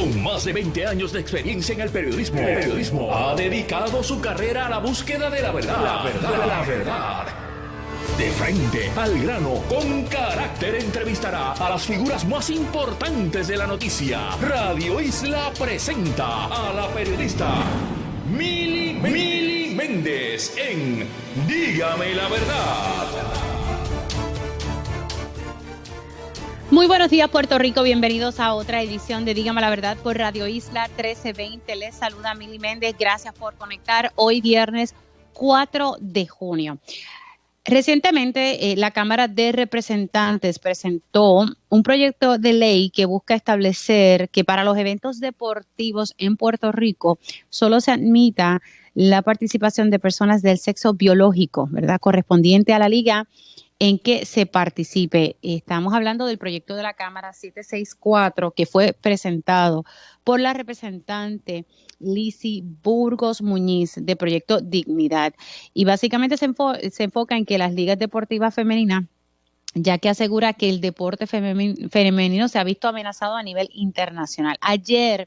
Con más de 20 años de experiencia en el periodismo, ha dedicado su carrera a la búsqueda de la verdad. La verdad. De frente, al grano, con carácter, entrevistará a las figuras más importantes de la noticia. Radio Isla presenta a la periodista Mili Méndez en Dígame la Verdad. Muy buenos días, Puerto Rico. Bienvenidos a otra edición de Dígame la Verdad por Radio Isla 1320. Les saluda Mili Méndez. Gracias por conectar hoy viernes 4 de junio. Recientemente, la Cámara de Representantes presentó un proyecto de ley que busca establecer que para los eventos deportivos en Puerto Rico solo se admita la participación de personas del sexo biológico, ¿verdad?, correspondiente a la liga en que se participe. Estamos hablando del proyecto de la Cámara 764 que fue presentado por la representante Lizy Burgos Muñiz de Proyecto Dignidad. Y básicamente se enfoca en que las ligas deportivas femeninas, ya que asegura que el deporte femenino se ha visto amenazado a nivel internacional. Ayer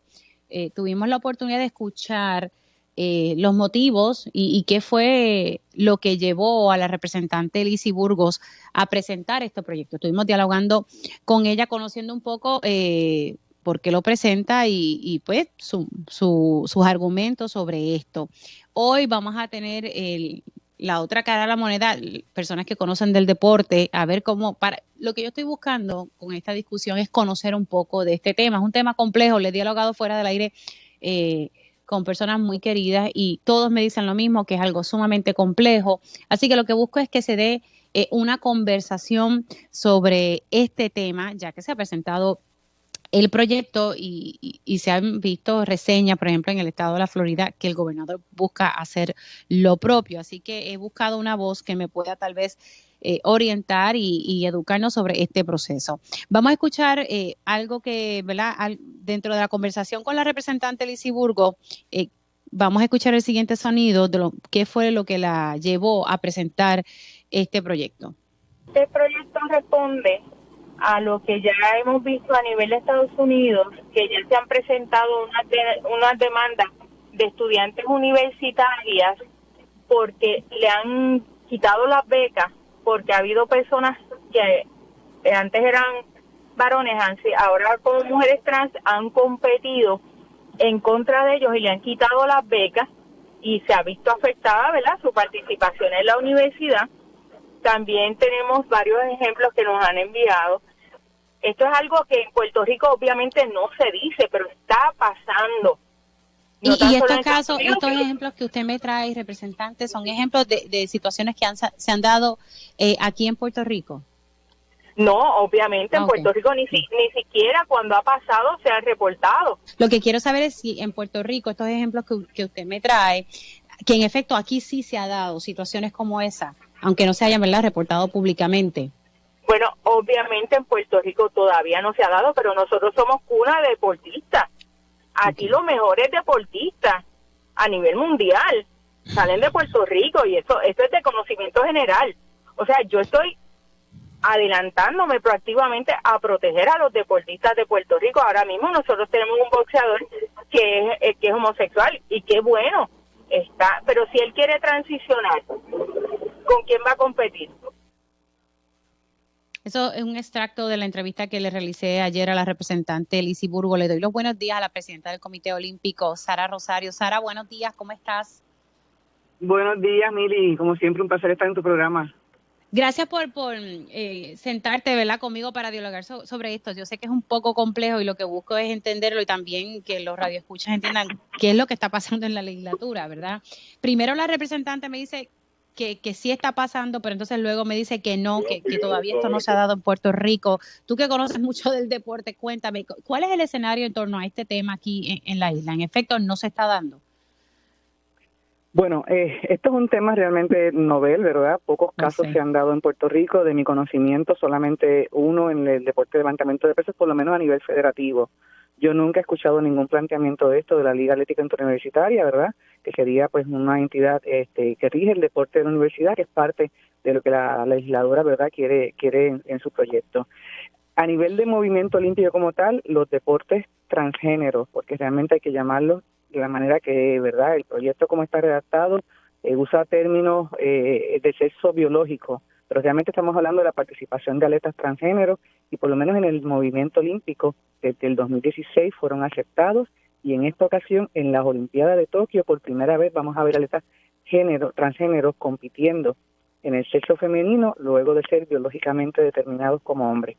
tuvimos la oportunidad de escuchar los motivos y qué fue lo que llevó a la representante Lizy Burgos a presentar este proyecto. Estuvimos dialogando con ella, conociendo un poco por qué lo presenta y pues sus argumentos sobre esto. Hoy vamos a tener la otra cara de la moneda, personas que conocen del deporte, a ver cómo, lo que yo estoy buscando con esta discusión es conocer un poco de este tema. Es un tema complejo, le he dialogado fuera del aire con personas muy queridas y todos me dicen lo mismo, que es algo sumamente complejo. Así que lo que busco es que se dé una conversación sobre este tema, ya que se ha presentado el proyecto y se han visto reseñas, por ejemplo, en el estado de la Florida, que el gobernador busca hacer lo propio. Así que he buscado una voz que me pueda tal vez orientar y educarnos sobre este proceso. Vamos a escuchar algo que, ¿verdad?, dentro de la conversación con la representante Lizy Burgos, vamos a escuchar el siguiente sonido de qué fue lo que la llevó a presentar este proyecto. Este proyecto responde a lo que ya hemos visto a nivel de Estados Unidos, que ya se han presentado unas demandas de estudiantes universitarias porque le han quitado las becas, porque ha habido personas que antes eran varones, ahora como mujeres trans han competido en contra de ellos y le han quitado las becas y se ha visto afectada, ¿verdad?, su participación en la universidad. También tenemos varios ejemplos que nos han enviado. Esto es algo que en Puerto Rico obviamente no se dice, pero está pasando. No, y estos casos, estos ejemplos que usted me trae, representante, son ejemplos de situaciones que se han dado aquí en Puerto Rico. No, obviamente en Puerto Rico ni siquiera cuando ha pasado se han reportado. Lo que quiero saber es si en Puerto Rico estos ejemplos que usted me trae, que en efecto aquí sí se ha dado situaciones como esa, aunque no se hayan, ¿verdad?, reportado públicamente. Bueno, obviamente en Puerto Rico todavía no se ha dado, pero nosotros somos cuna de deportistas. Aquí los mejores deportistas a nivel mundial salen de Puerto Rico y esto es de conocimiento general. O sea, yo estoy adelantándome proactivamente a proteger a los deportistas de Puerto Rico. Ahora mismo nosotros tenemos un boxeador que es homosexual y qué bueno está, pero si él quiere transicionar, ¿con quién va a competir? Eso es un extracto de la entrevista que le realicé ayer a la representante Lizy Burgos. Le doy los buenos días a la presidenta del Comité Olímpico, Sara Rosario. Sara, buenos días, ¿cómo estás? Buenos días, Mili. Como siempre, un placer estar en tu programa. Gracias por sentarte, ¿verdad?, conmigo para dialogar sobre esto. Yo sé que es un poco complejo y lo que busco es entenderlo y también que los radioescuchas entiendan qué es lo que está pasando en la legislatura, ¿verdad? Primero la representante me dice que sí está pasando, pero entonces luego me dice que no, que todavía esto no se ha dado en Puerto Rico. Tú que conoces mucho del deporte, cuéntame, ¿cuál es el escenario en torno a este tema aquí en la isla? ¿En efecto no se está dando? Bueno, esto es un tema realmente novel, ¿verdad? Pocos casos se han dado en Puerto Rico. De mi conocimiento, solamente uno en el deporte de levantamiento de pesas, por lo menos a nivel federativo. Yo nunca he escuchado ningún planteamiento de esto de la Liga Atlética Interuniversitaria, ¿verdad?, que sería pues una entidad que rige el deporte de la universidad, que es parte de lo que la legisladora, ¿verdad?, quiere en su proyecto. A nivel de movimiento olímpico como tal, los deportes transgénero, porque realmente hay que llamarlo de la manera que, ¿verdad? El proyecto como está redactado usa términos de sexo biológico, pero realmente estamos hablando de la participación de atletas transgénero y por lo menos en el movimiento olímpico desde el 2016 fueron aceptados y en esta ocasión en las Olimpiadas de Tokio por primera vez vamos a ver atletas transgéneros compitiendo en el sexo femenino luego de ser biológicamente determinados como hombres.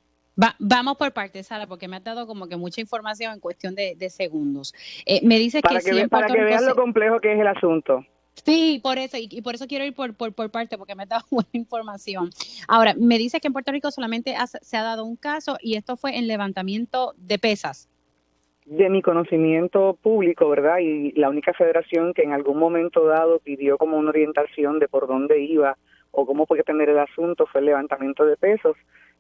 Vamos por partes, Sara, porque me ha dado como que mucha información en cuestión de segundos. Me dice para que que vean lo complejo que es el asunto. Sí, por eso, y por eso quiero ir por parte, porque me ha dado buena información. Ahora, me dice que en Puerto Rico solamente se ha dado un caso y esto fue en levantamiento de pesas. De mi conocimiento público, ¿verdad? Y la única federación que en algún momento dado pidió como una orientación de por dónde iba o cómo podía tener el asunto fue el levantamiento de pesos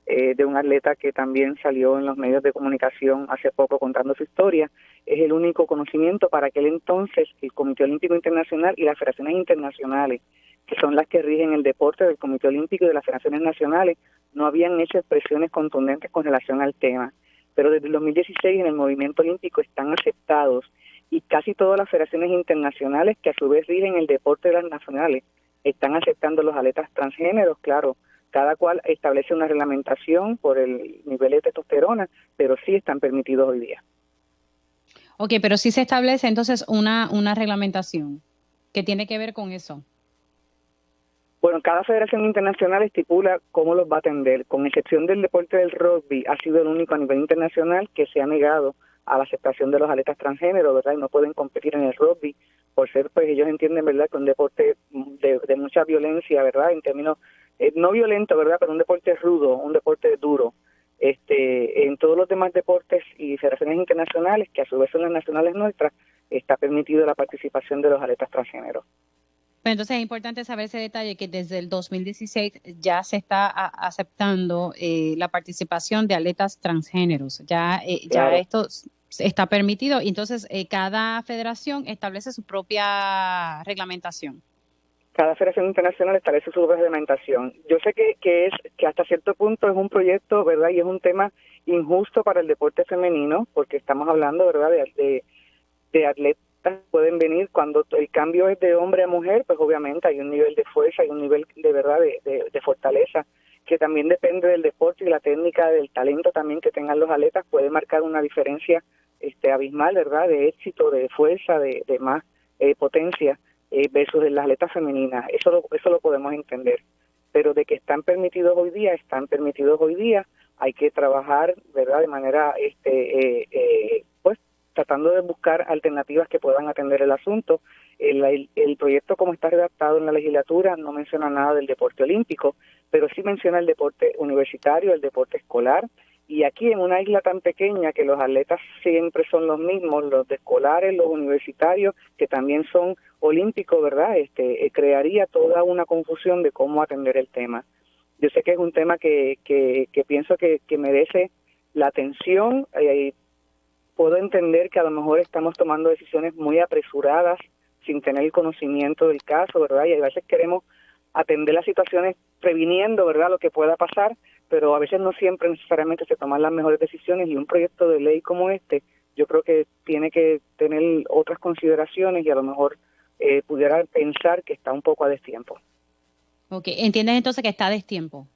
de un atleta que también salió en los medios de comunicación hace poco contando su historia. Es el único conocimiento para aquel entonces el Comité Olímpico Internacional y las federaciones internacionales, que son las que rigen el deporte del Comité Olímpico y de las federaciones nacionales, no habían hecho expresiones contundentes con relación al tema. Pero desde el 2016 en el movimiento olímpico están aceptados y casi todas las federaciones internacionales que a su vez rigen el deporte de las nacionales están aceptando los atletas transgéneros, claro. Cada cual establece una reglamentación por el nivel de testosterona, pero sí están permitidos hoy día. Ok, pero sí se establece entonces una reglamentación que tiene que ver con eso. Bueno, cada federación internacional estipula cómo los va a atender, con excepción del deporte del rugby, ha sido el único a nivel internacional que se ha negado a la aceptación de los atletas transgéneros, ¿verdad? Y no pueden competir en el rugby por ser, pues ellos entienden, ¿verdad?, que un deporte de mucha violencia, ¿verdad?, en términos no violento, ¿verdad?, pero un deporte rudo, un deporte duro. En todos los demás deportes y federaciones internacionales, que a su vez son las nacionales nuestras, está permitido la participación de los atletas transgénero. Pero entonces es importante saber ese detalle que desde el 2016 ya se está aceptando la participación de atletas transgéneros. Ya esto está permitido y entonces cada federación establece su propia reglamentación. Cada federación internacional establece su reglamentación. Yo sé que hasta cierto punto es un proyecto, ¿verdad? Y es un tema injusto para el deporte femenino, porque estamos hablando, ¿verdad?, de atletas que pueden venir cuando el cambio es de hombre a mujer, pues obviamente hay un nivel de fuerza, hay un nivel de verdad de fortaleza que también depende del deporte y la técnica, del talento también que tengan los atletas, puede marcar una diferencia abismal, ¿verdad?, de éxito, de fuerza, de más potencia versus las atletas femeninas. Eso lo podemos entender. Pero de que están permitidos hoy día, hay que trabajar, ¿verdad?, de manera, pues, tratando de buscar alternativas que puedan atender el asunto. El proyecto, como está redactado en la legislatura, no menciona nada del deporte olímpico, pero sí menciona el deporte universitario, el deporte escolar, y aquí en una isla tan pequeña que los atletas siempre son los mismos, los de escolares, los universitarios, que también son olímpicos, ¿verdad? Crearía toda una confusión de cómo atender el tema. Yo sé que es un tema que pienso que merece la atención. Puedo entender que a lo mejor estamos tomando decisiones muy apresuradas sin tener el conocimiento del caso, ¿verdad? Y a veces queremos atender las situaciones previniendo, ¿verdad?, lo que pueda pasar, pero a veces no siempre necesariamente se toman las mejores decisiones y un proyecto de ley como este, yo creo que tiene que tener otras consideraciones y a lo mejor pudiera pensar que está un poco a destiempo. Ok, ¿entiendes entonces que está a destiempo?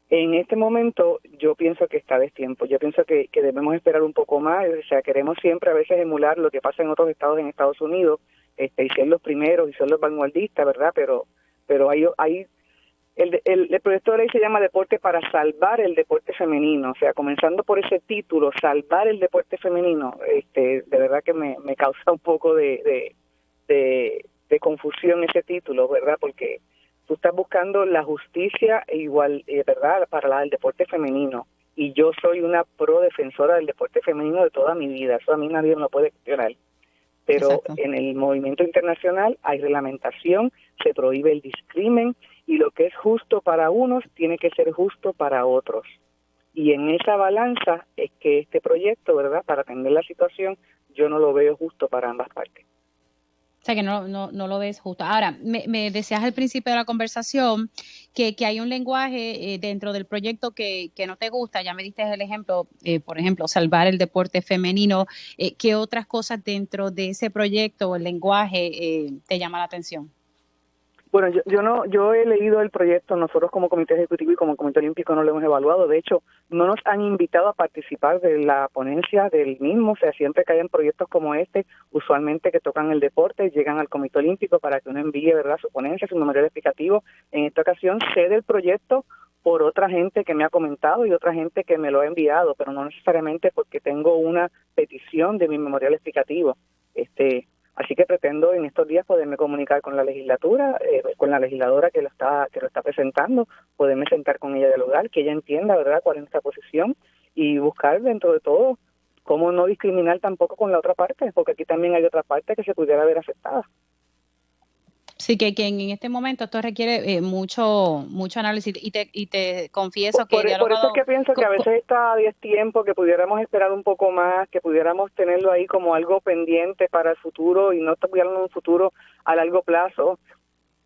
En este momento yo pienso que está a destiempo, yo pienso que debemos esperar un poco más, o sea, queremos siempre a veces emular lo que pasa en otros estados en Estados Unidos, y ser los primeros y ser los vanguardistas, ¿verdad? Pero hay el proyecto de ley se llama Deporte para Salvar el Deporte Femenino, o sea, comenzando por ese título, Salvar el Deporte Femenino, de verdad que me causa un poco de confusión ese título, ¿verdad? Porque tú estás buscando la justicia igual, ¿verdad?, para el deporte femenino, y yo soy una pro defensora del deporte femenino de toda mi vida, eso a mí nadie me lo puede cuestionar. Pero exacto, en el movimiento internacional hay reglamentación, se prohíbe el discrimen y lo que es justo para unos tiene que ser justo para otros. Y en esa balanza es que este proyecto, ¿verdad?, para atender la situación, yo no lo veo justo para ambas partes. O sea que no lo ves justo. Ahora, me decías al principio de la conversación que hay un lenguaje dentro del proyecto que no te gusta. Ya me diste el ejemplo, por ejemplo, salvar el deporte femenino. ¿Qué otras cosas dentro de ese proyecto o el lenguaje te llama la atención? Bueno, yo he leído el proyecto, nosotros como comité ejecutivo y como comité olímpico no lo hemos evaluado, de hecho no nos han invitado a participar de la ponencia del mismo, o sea, siempre que hayan proyectos como este, usualmente que tocan el deporte, llegan al comité olímpico para que uno envíe, ¿verdad?, su ponencia, su memorial explicativo. En esta ocasión sé del proyecto por otra gente que me ha comentado y otra gente que me lo ha enviado, pero no necesariamente porque tengo una petición de mi memorial explicativo. Así que pretendo en estos días poderme comunicar con la legislatura, con la legisladora que lo está presentando, poderme sentar con ella a dialogar, que ella entienda, ¿verdad?, cuál es nuestra posición y buscar dentro de todo cómo no discriminar tampoco con la otra parte, porque aquí también hay otra parte que se pudiera ver afectada. Sí, que en este momento esto requiere mucho análisis y te confieso que he dialogado. Por eso es que pienso que a veces está a 10 tiempo, que pudiéramos esperar un poco más, que pudiéramos tenerlo ahí como algo pendiente para el futuro y no estuviéramos en un futuro a largo plazo.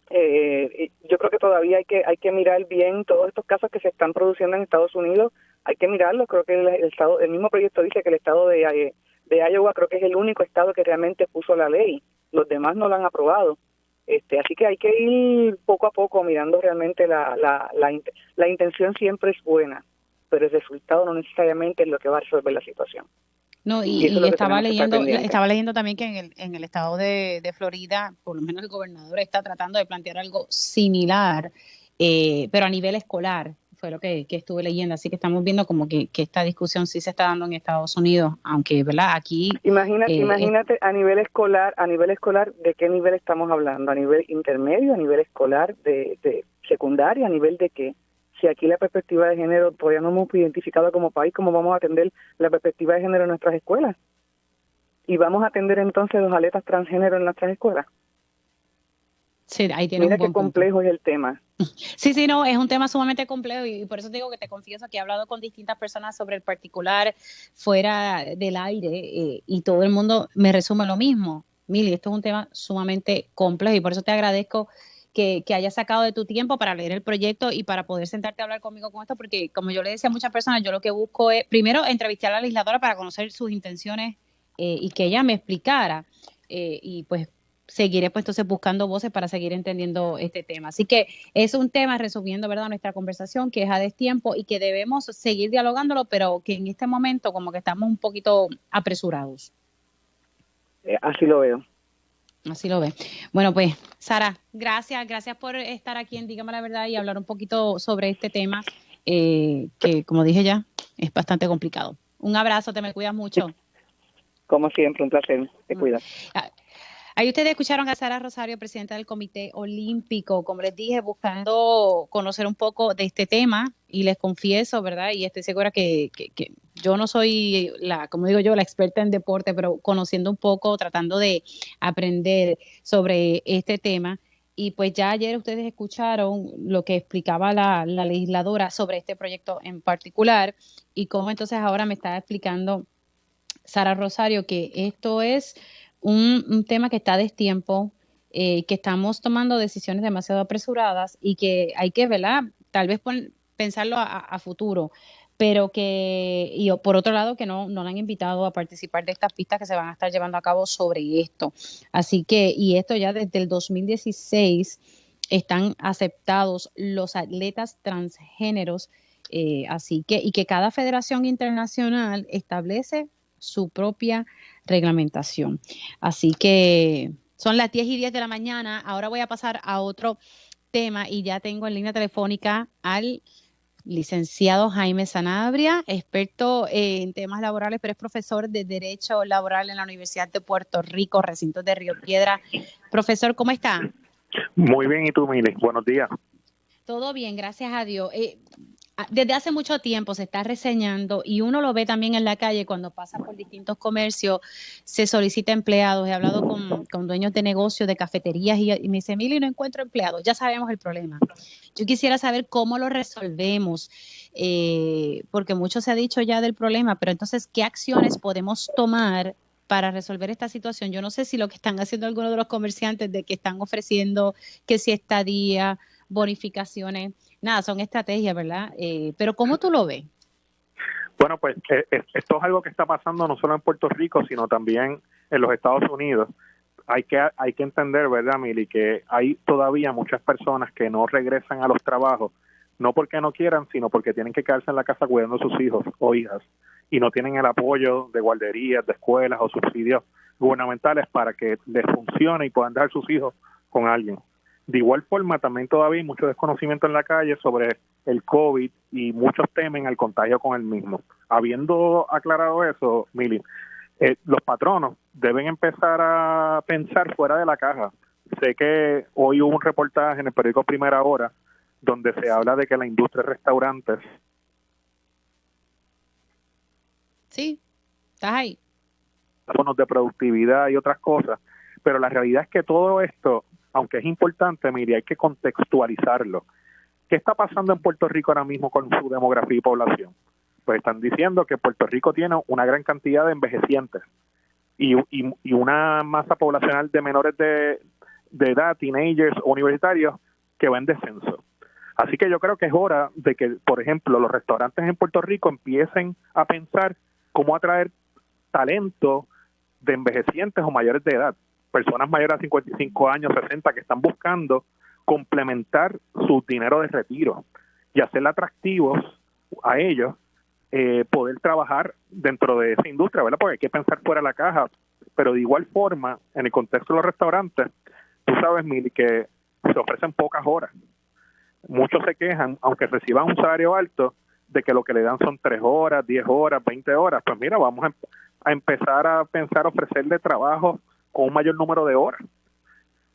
Yo creo que todavía hay que mirar bien todos estos casos que se están produciendo en Estados Unidos, hay que mirarlos. Creo que el mismo proyecto dice que el estado de Iowa creo que es el único estado que realmente puso la ley, los demás no la han aprobado. Así que hay que ir poco a poco mirando realmente la intención siempre es buena, pero el resultado no necesariamente es lo que va a resolver la situación. No, y estaba leyendo también que en el estado de Florida, por lo menos el gobernador está tratando de plantear algo similar, pero a nivel escolar, fue lo que estuve leyendo. Así que estamos viendo como que esta discusión sí se está dando en Estados Unidos, aunque, ¿verdad? Aquí... Imagínate a nivel escolar, ¿de qué nivel estamos hablando? ¿A nivel intermedio, a nivel escolar, de secundaria, a nivel de qué? Si aquí la perspectiva de género todavía no hemos identificado como país, ¿cómo vamos a atender la perspectiva de género en nuestras escuelas? ¿Y vamos a atender entonces los atletas transgénero en nuestras escuelas? Sí, ahí tiene Mira qué complejo es el tema. Sí, no, es un tema sumamente complejo y por eso te digo que te confieso que he hablado con distintas personas sobre el particular fuera del aire y todo el mundo me resume lo mismo. Mili, esto es un tema sumamente complejo y por eso te agradezco que hayas sacado de tu tiempo para leer el proyecto y para poder sentarte a hablar conmigo con esto, porque como yo le decía a muchas personas, yo lo que busco es primero entrevistar a la legisladora para conocer sus intenciones y que ella me explicara y pues seguiré pues entonces buscando voces para seguir entendiendo este tema. Así que es un tema, resumiendo, ¿verdad?, nuestra conversación, que es a destiempo y que debemos seguir dialogándolo, pero que en este momento como que estamos un poquito apresurados. Así lo veo. Así lo ve. Bueno, pues, Sara, gracias por estar aquí en Dígame la Verdad y hablar un poquito sobre este tema que, como dije ya, es bastante complicado. Un abrazo, te me cuidas mucho. Como siempre, un placer. Te cuidas. Ahí ustedes escucharon a Sara Rosario, presidenta del Comité Olímpico, como les dije, buscando conocer un poco de este tema y les confieso, ¿verdad? Y estoy segura que yo no soy como digo yo, la experta en deporte, pero conociendo un poco, tratando de aprender sobre este tema. Y pues ya ayer ustedes escucharon lo que explicaba la legisladora sobre este proyecto en particular y cómo entonces ahora me está explicando Sara Rosario que esto es un tema que está a destiempo, que estamos tomando decisiones demasiado apresuradas y que hay que, ¿verdad?, tal vez pensarlo a futuro, pero y por otro lado que no la han invitado a participar de estas pistas que se van a estar llevando a cabo sobre esto. Así que, y esto ya desde el 2016 están aceptados los atletas transgéneros, así que, y que cada federación internacional establece su propia reglamentación. Así que son las 10:10 de la mañana. Ahora voy a pasar a otro tema y ya tengo en línea telefónica al licenciado Jaime Sanabria, experto en temas laborales, pero es profesor de Derecho Laboral en la Universidad de Puerto Rico, recinto de Río Piedra. Profesor, ¿cómo está? Muy bien, ¿y tú, Mili? Buenos días. Todo bien, gracias a Dios. Desde hace mucho tiempo se está reseñando y uno lo ve también en la calle cuando pasa por distintos comercios, se solicita empleados. He hablado con dueños de negocios, de cafeterías y me dice, Mili, no encuentro empleados. Ya sabemos el problema. Yo quisiera saber cómo lo resolvemos, porque mucho se ha dicho ya del problema, pero entonces, ¿qué acciones podemos tomar para resolver esta situación. Yo no sé si lo que están haciendo algunos de los comerciantes de que están ofreciendo que si estadía, bonificaciones, nada, son estrategias, ¿verdad? Pero ¿cómo tú lo ves? Bueno, pues esto es algo que está pasando no solo en Puerto Rico, sino también en los Estados Unidos. Hay que entender, ¿verdad, Mili?, que hay todavía muchas personas que no regresan a los trabajos, no porque no quieran, sino porque tienen que quedarse en la casa cuidando a sus hijos o hijas y no tienen el apoyo de guarderías, de escuelas o subsidios gubernamentales para que les funcione y puedan dejar sus hijos con alguien. De igual forma, también todavía hay mucho desconocimiento en la calle sobre el COVID y muchos temen al contagio con el mismo. Habiendo aclarado eso, Mili, los patronos deben empezar a pensar fuera de la caja. Sé que hoy hubo un reportaje en el periódico Primera Hora donde se habla de que la industria de restaurantes... Sí, estás ahí. Bonos de productividad y otras cosas, pero la realidad es que todo esto, aunque es importante, mire, hay que contextualizarlo. ¿Qué está pasando en Puerto Rico ahora mismo con su demografía y población? Pues están diciendo que Puerto Rico tiene una gran cantidad de envejecientes y una masa poblacional de menores de edad, teenagers o universitarios, que va en descenso. Así que yo creo que es hora de que, por ejemplo, los restaurantes en Puerto Rico empiecen a pensar cómo atraer talento de envejecientes o mayores de edad, personas mayores a 55 años, 60, que están buscando complementar su dinero de retiro y hacerle atractivos a ellos poder trabajar dentro de esa industria, ¿verdad? Porque hay que pensar fuera de la caja, pero de igual forma, en el contexto de los restaurantes, tú sabes, Mili, que se ofrecen pocas horas. Muchos se quejan, aunque reciban un salario alto, de que lo que le dan son 3 horas, 10 horas, 20 horas. Pues mira, vamos a empezar a pensar ofrecerle trabajo con un mayor número de horas.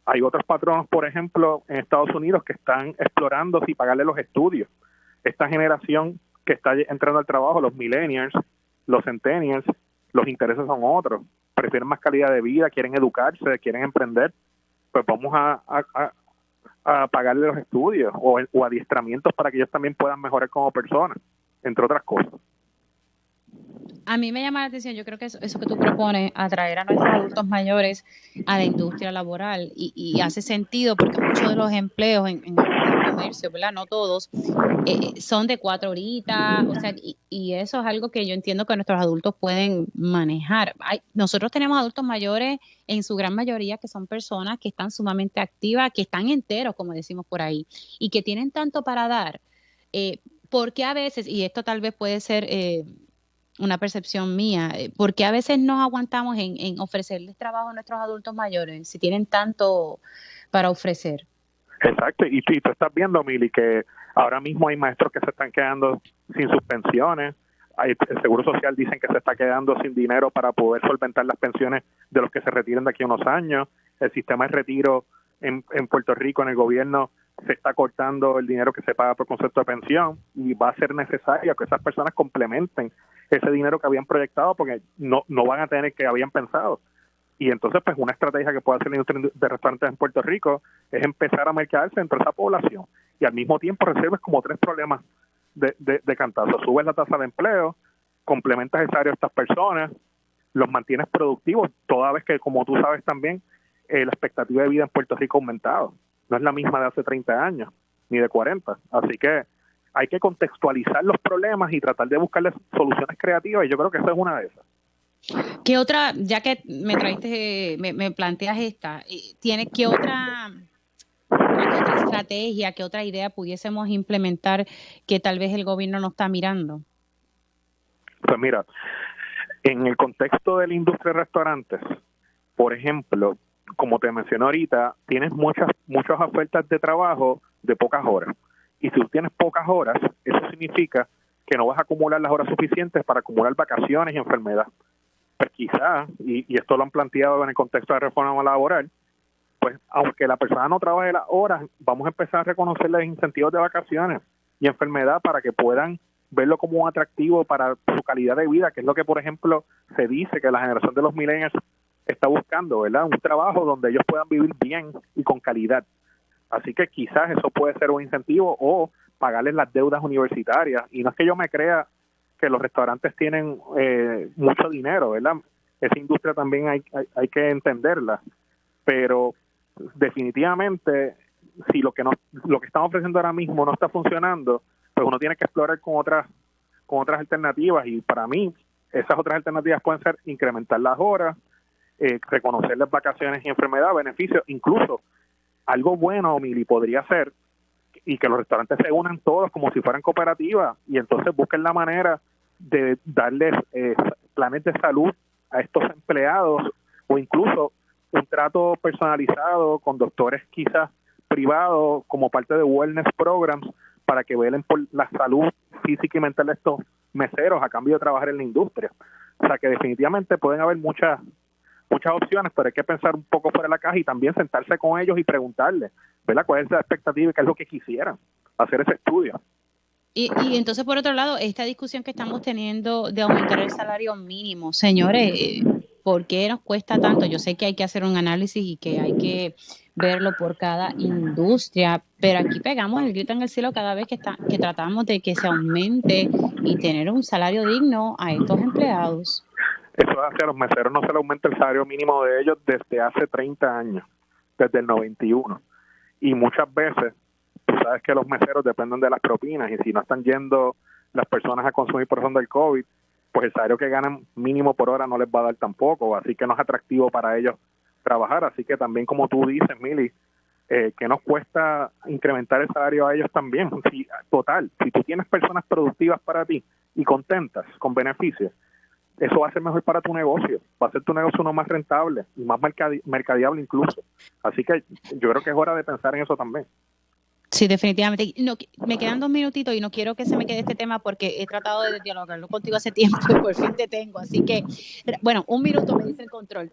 Hay otros patronos, por ejemplo, en Estados Unidos que están explorando si pagarle los estudios. Esta generación que está entrando al trabajo, los millennials, los centennials, los intereses son otros. Prefieren más calidad de vida, quieren educarse, quieren emprender. Pues vamos a pagarle los estudios o adiestramientos para que ellos también puedan mejorar como personas, entre otras cosas. A mí me llama la atención, yo creo que eso que tú propones, atraer a nuestros adultos mayores a la industria laboral y hace sentido porque muchos de los empleos en el comercio, ¿verdad? No todos, son de 4 horitas, o sea, y eso es algo que yo entiendo que nuestros adultos pueden manejar. Nosotros tenemos adultos mayores en su gran mayoría que son personas que están sumamente activas, que están enteros, como decimos por ahí, y que tienen tanto para dar, porque a veces, y esto tal vez puede ser una percepción mía, porque a veces nos aguantamos en ofrecerles trabajo a nuestros adultos mayores si tienen tanto para ofrecer. Exacto, y tú estás viendo, Mili, que ahora mismo hay maestros que se están quedando sin sus pensiones, el Seguro Social dicen que se está quedando sin dinero para poder solventar las pensiones de los que se retiren de aquí a unos años, el sistema de retiro en Puerto Rico, en el gobierno, se está cortando el dinero que se paga por concepto de pensión y va a ser necesario que esas personas complementen ese dinero que habían proyectado porque no van a tener que habían pensado. Y entonces, pues, una estrategia que puede hacer la industria de restaurantes en Puerto Rico es empezar a mercadearse dentro de esa población y al mismo tiempo resuelves como 3 problemas de cantazo. Subes la tasa de empleo, complementas el salario de estas personas, los mantienes productivos, toda vez que, como tú sabes también, la expectativa de vida en Puerto Rico ha aumentado. No es la misma de hace 30 años, ni de 40. Así que hay que contextualizar los problemas y tratar de buscarles soluciones creativas, y yo creo que esa es una de esas. ¿Qué otra, ya que me planteas esta, qué otra estrategia, qué otra idea pudiésemos implementar que tal vez el gobierno no está mirando? Pues mira, en el contexto de la industria de restaurantes, por ejemplo, como te mencioné ahorita, tienes muchas ofertas de trabajo de pocas horas. Y si tú tienes pocas horas, eso significa que no vas a acumular las horas suficientes para acumular vacaciones y enfermedad. Pues quizás, y esto lo han planteado en el contexto de reforma laboral, pues aunque la persona no trabaje las horas, vamos a empezar a reconocerles incentivos de vacaciones y enfermedad para que puedan verlo como un atractivo para su calidad de vida, que es lo que, por ejemplo, se dice que la generación de los millennials está buscando, ¿verdad? Un trabajo donde ellos puedan vivir bien y con calidad. Así que quizás eso puede ser un incentivo o pagarles las deudas universitarias. Y no es que yo me crea que los restaurantes tienen mucho dinero, ¿verdad? esa industria también hay que entenderla, pero definitivamente si lo que estamos ofreciendo ahora mismo no está funcionando, pues uno tiene que explorar con otras alternativas, y para mí esas otras alternativas pueden ser incrementar las horas, reconocer las vacaciones y enfermedad, beneficios, incluso algo bueno, Mili, podría ser y que los restaurantes se unan todos como si fueran cooperativas y entonces busquen la manera de darles planes de salud a estos empleados, o incluso un trato personalizado con doctores quizás privados como parte de wellness programs para que velen por la salud física y mental de estos meseros a cambio de trabajar en la industria. O sea que definitivamente pueden haber muchas opciones, pero hay que pensar un poco fuera de la caja y también sentarse con ellos y preguntarles, ¿verdad?, cuál es la expectativa y qué es lo que quisieran, hacer ese estudio. Y entonces, por otro lado, esta discusión que estamos teniendo de aumentar el salario mínimo, señores, ¿por qué nos cuesta tanto? Yo sé que hay que hacer un análisis y que hay que verlo por cada industria, pero aquí pegamos el grito en el cielo cada vez que tratamos de que se aumente y tener un salario digno a estos empleados. Eso hace a los meseros no se le aumenta el salario mínimo de ellos desde hace 30 años, desde el 91. Y muchas veces, tú sabes que los meseros dependen de las propinas y si no están yendo las personas a consumir por razón del COVID, pues el salario que ganan mínimo por hora no les va a dar tampoco, así que no es atractivo para ellos trabajar. Así que también, como tú dices, Mili, que nos cuesta incrementar el salario a ellos también. Si tú tienes personas productivas para ti y contentas, con beneficios, eso va a ser mejor para tu negocio, va a ser tu negocio uno más rentable y más mercadeable incluso. Así que yo creo que es hora de pensar en eso también. Sí, definitivamente. No, me quedan 2 minutitos y no quiero que se me quede este tema porque he tratado de dialogarlo contigo hace tiempo y por fin te tengo. Así que, bueno, 1 minuto me dice el control.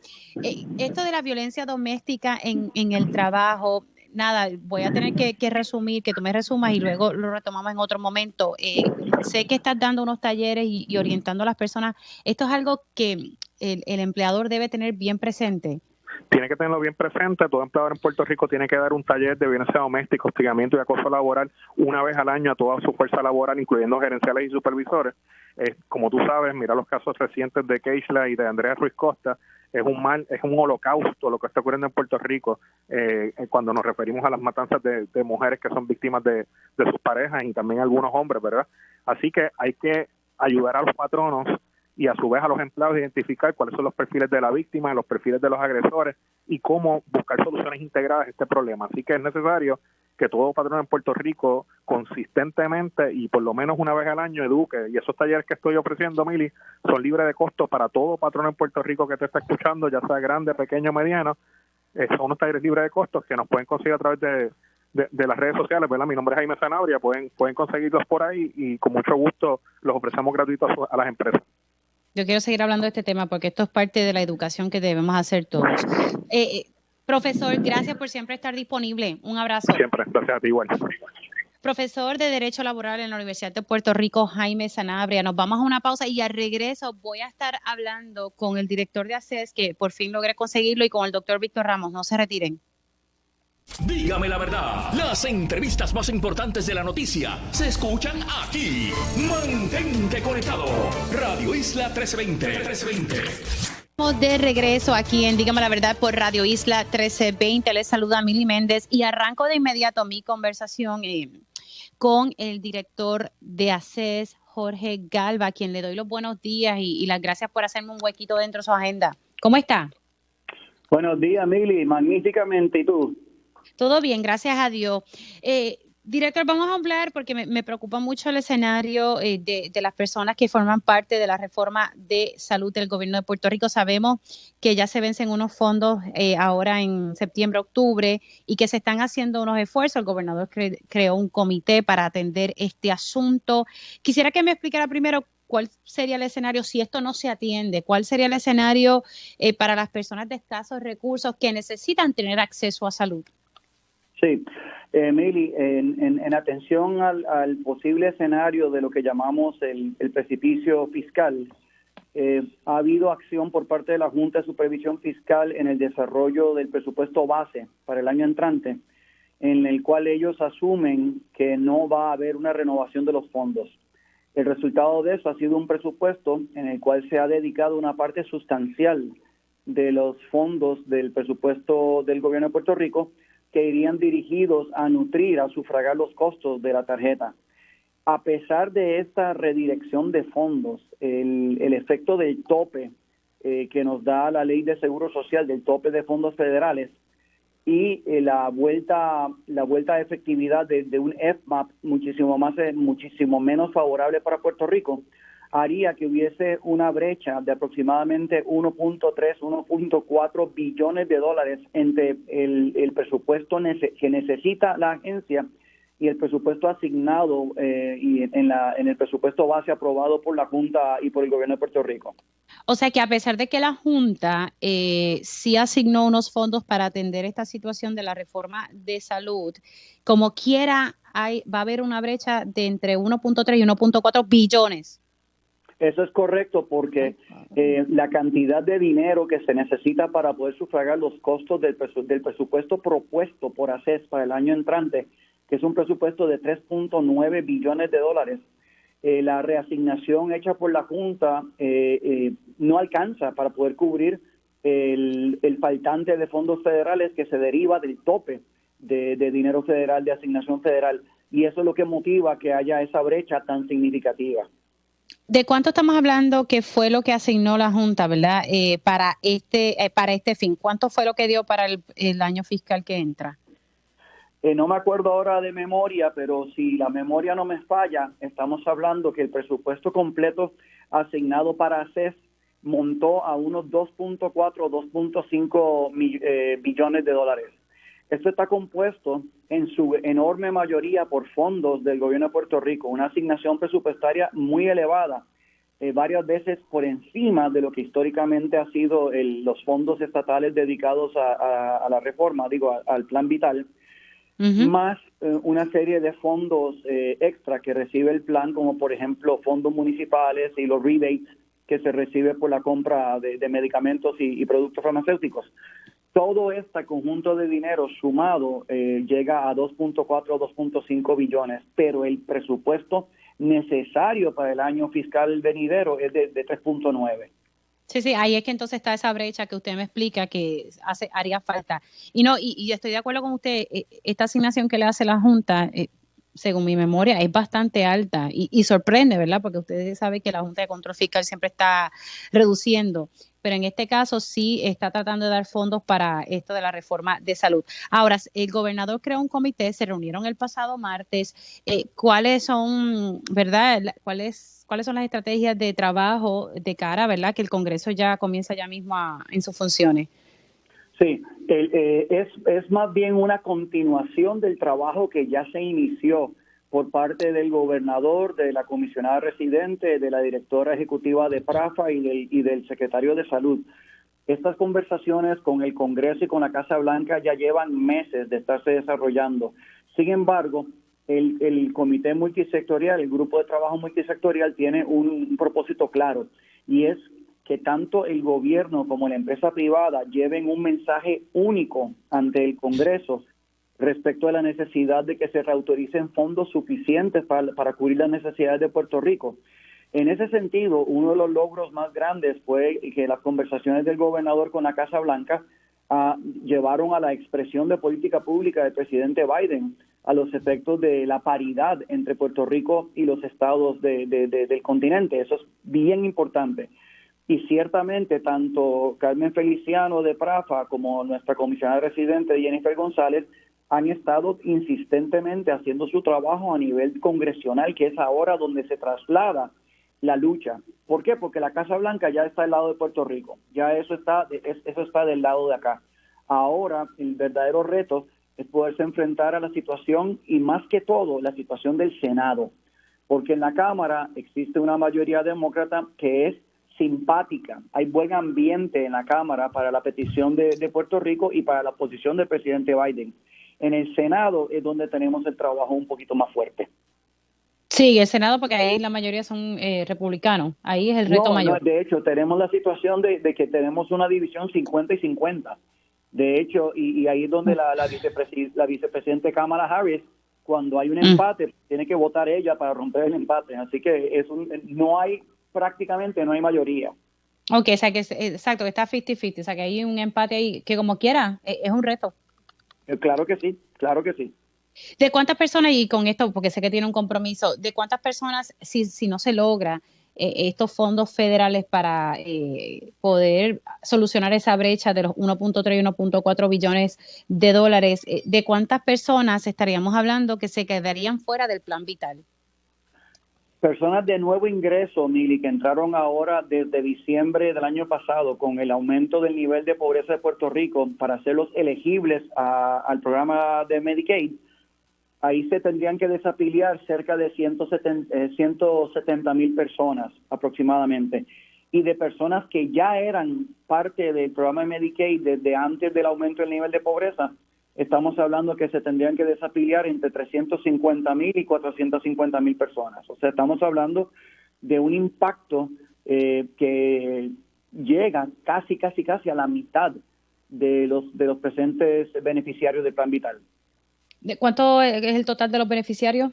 Esto de la violencia doméstica en el trabajo, nada, voy a tener que resumir, que tú me resumas y luego lo retomamos en otro momento. Sé que estás dando unos talleres y orientando a las personas. Esto es algo que el empleador debe tener bien presente. Tiene que tenerlo bien presente. Todo empleador en Puerto Rico tiene que dar un taller de violencia doméstica, hostigamiento y acoso laboral una vez al año a toda su fuerza laboral, incluyendo gerenciales y supervisores. Como tú sabes, mira los casos recientes de Keishla y de Andrea Ruiz Costa. Es un holocausto lo que está ocurriendo en Puerto Rico cuando nos referimos a las matanzas de mujeres que son víctimas de sus parejas y también algunos hombres, ¿verdad? Así que hay que ayudar a los patronos y a su vez a los empleados a identificar cuáles son los perfiles de la víctima, los perfiles de los agresores y cómo buscar soluciones integradas a este problema. Así que es necesario que todo patrón en Puerto Rico consistentemente y por lo menos una vez al año eduque. Y esos talleres que estoy ofreciendo, Mili, son libres de costo para todo patrón en Puerto Rico que te está escuchando, ya sea grande, pequeño, mediano. Son unos talleres libres de costos que nos pueden conseguir a través de las redes sociales, ¿verdad? Mi nombre es Jaime Sanabria, pueden conseguirlos por ahí y con mucho gusto los ofrecemos gratuitos a las empresas. Yo quiero seguir hablando de este tema porque esto es parte de la educación que debemos hacer todos. Profesor, gracias por siempre estar disponible. Un abrazo. Siempre, gracias a ti igual. Profesor de Derecho Laboral en la Universidad de Puerto Rico, Jaime Sanabria. Nos vamos a una pausa y al regreso voy a estar hablando con el director de ACES, que por fin logré conseguirlo, y con el doctor Víctor Ramos. No se retiren. Dígame la verdad, las entrevistas más importantes de la noticia se escuchan aquí. Mantente conectado. Radio Isla 1320. Estamos de regreso aquí en Dígame la Verdad por Radio Isla 1320. Les saluda Mili Méndez y arranco de inmediato mi conversación con el director de ACES, Jorge Galva, a quien le doy los buenos días y las gracias por hacerme un huequito dentro de su agenda. ¿Cómo está? Buenos días, Mili. Magníficamente. ¿Y tú? Todo bien, gracias a Dios. Director, vamos a hablar porque me preocupa mucho el escenario de las personas que forman parte de la reforma de salud del gobierno de Puerto Rico. Sabemos que ya se vencen unos fondos ahora en septiembre, octubre, y que se están haciendo unos esfuerzos. El gobernador creó un comité para atender este asunto. Quisiera que me explicara primero cuál sería el escenario si esto no se atiende, cuál sería el escenario para las personas de escasos recursos que necesitan tener acceso a salud. Sí, Mili, en atención al posible escenario de lo que llamamos el precipicio fiscal, ha habido acción por parte de la Junta de Supervisión Fiscal en el desarrollo del presupuesto base para el año entrante, en el cual ellos asumen que no va a haber una renovación de los fondos. El resultado de eso ha sido un presupuesto en el cual se ha dedicado una parte sustancial de los fondos del presupuesto del gobierno de Puerto Rico que irían dirigidos a nutrir, a sufragar los costos de la tarjeta. A pesar de esta redirección de fondos, el efecto del tope que nos da la ley de seguro social, del tope de fondos federales, y la vuelta a efectividad de un FMAP muchísimo menos favorable para Puerto Rico, haría que hubiese una brecha de aproximadamente 1.3, 1.4 billones de dólares entre el presupuesto que necesita la agencia y el presupuesto asignado y en el presupuesto base aprobado por la Junta y por el gobierno de Puerto Rico. O sea que a pesar de que la Junta sí asignó unos fondos para atender esta situación de la reforma de salud, como quiera va a haber una brecha de entre 1.3 y 1.4 billones. Eso es correcto porque la cantidad de dinero que se necesita para poder sufragar los costos del presupuesto propuesto por ACES para el año entrante, que es un presupuesto de 3.9 billones de dólares, la reasignación hecha por la Junta no alcanza para poder cubrir el faltante de fondos federales que se deriva del tope de dinero federal, de asignación federal, y eso es lo que motiva que haya esa brecha tan significativa. ¿De cuánto estamos hablando que fue lo que asignó la Junta, verdad, para este fin? ¿Cuánto fue lo que dio para el año fiscal que entra? No me acuerdo ahora de memoria, pero si la memoria no me falla, estamos hablando que el presupuesto completo asignado para ACES montó a unos 2.4 o 2.5 billones de dólares. Esto está compuesto en su enorme mayoría por fondos del gobierno de Puerto Rico, una asignación presupuestaria muy elevada, varias veces por encima de lo que históricamente ha sido los fondos estatales dedicados a la reforma, al plan vital. Uh-huh. Más una serie de fondos extra que recibe el plan, como por ejemplo fondos municipales y los rebates que se recibe por la compra de medicamentos y productos farmacéuticos. Todo este conjunto de dinero sumado llega a 2.4 o 2.5 billones, pero el presupuesto necesario para el año fiscal venidero es de 3.9. Sí, ahí es que entonces está esa brecha que usted me explica que haría falta. Y estoy de acuerdo con usted, esta asignación que le hace la Junta, según mi memoria, es bastante alta y sorprende, ¿verdad? Porque ustedes saben que la Junta de Control Fiscal siempre está reduciendo, pero en este caso sí está tratando de dar fondos para esto de la reforma de salud. Ahora, el gobernador creó un comité, se reunieron el pasado martes. ¿Cuáles son, verdad? ¿Cuáles son las estrategias de trabajo de cara, verdad, que el Congreso ya comienza ya mismo en sus funciones? Sí, es más bien una continuación del trabajo que ya se inició por parte del gobernador, de la comisionada residente, de la directora ejecutiva de PRAFA y del secretario de Salud. Estas conversaciones con el Congreso y con la Casa Blanca ya llevan meses de estarse desarrollando. Sin embargo, el comité multisectorial, el grupo de trabajo multisectorial tiene un propósito claro, y es que tanto el gobierno como la empresa privada lleven un mensaje único ante el Congreso respecto a la necesidad de que se reautoricen fondos suficientes para cubrir las necesidades de Puerto Rico. En ese sentido, uno de los logros más grandes fue que las conversaciones del gobernador con la Casa Blanca llevaron a la expresión de política pública del presidente Biden a los efectos de la paridad entre Puerto Rico y los estados del continente. Eso es bien importante. Y ciertamente tanto Carmen Feliciano de PRAFA como nuestra comisionada residente Jennifer González han estado insistentemente haciendo su trabajo a nivel congresional, que es ahora donde se traslada la lucha. ¿Por qué? Porque la Casa Blanca ya está del lado de Puerto Rico, ya eso está del lado de acá. Ahora el verdadero reto es poderse enfrentar a la situación y más que todo la situación del Senado, porque en la Cámara existe una mayoría demócrata que es simpática, hay buen ambiente en la Cámara para la petición de Puerto Rico y para la posición del presidente Biden. En el Senado es donde tenemos el trabajo un poquito más fuerte. Sí, el Senado, porque ahí la mayoría son republicanos, ahí es el reto mayor. No, de hecho, tenemos la situación de que tenemos una división 50 y 50. De hecho, y ahí es donde la vicepresidente Kamala Harris cuando hay un empate, tiene que votar ella para romper el empate. Así que prácticamente no hay mayoría. Ok, o sea que exacto, que está 50-50, o sea que hay un empate ahí que como quiera es un reto. Claro que sí, claro que sí. ¿De cuántas personas, y con esto, porque sé que tiene un compromiso, de cuántas personas, si no se logra estos fondos federales para poder solucionar esa brecha de los 1.3 y 1.4 billones de dólares, de cuántas personas estaríamos hablando que se quedarían fuera del plan vital? Personas de nuevo ingreso, Mili, que entraron ahora desde diciembre del año pasado con el aumento del nivel de pobreza de Puerto Rico para hacerlos elegibles al programa de Medicaid, ahí se tendrían que desafiliar cerca de 170,000 personas aproximadamente. Y de personas que ya eran parte del programa de Medicaid desde antes del aumento del nivel de pobreza, estamos hablando que se tendrían que desafiliar entre 350,000 y 450,000 personas. O sea, estamos hablando de un impacto que llega casi a la mitad de los presentes beneficiarios del Plan Vital. ¿De cuánto es el total de los beneficiarios?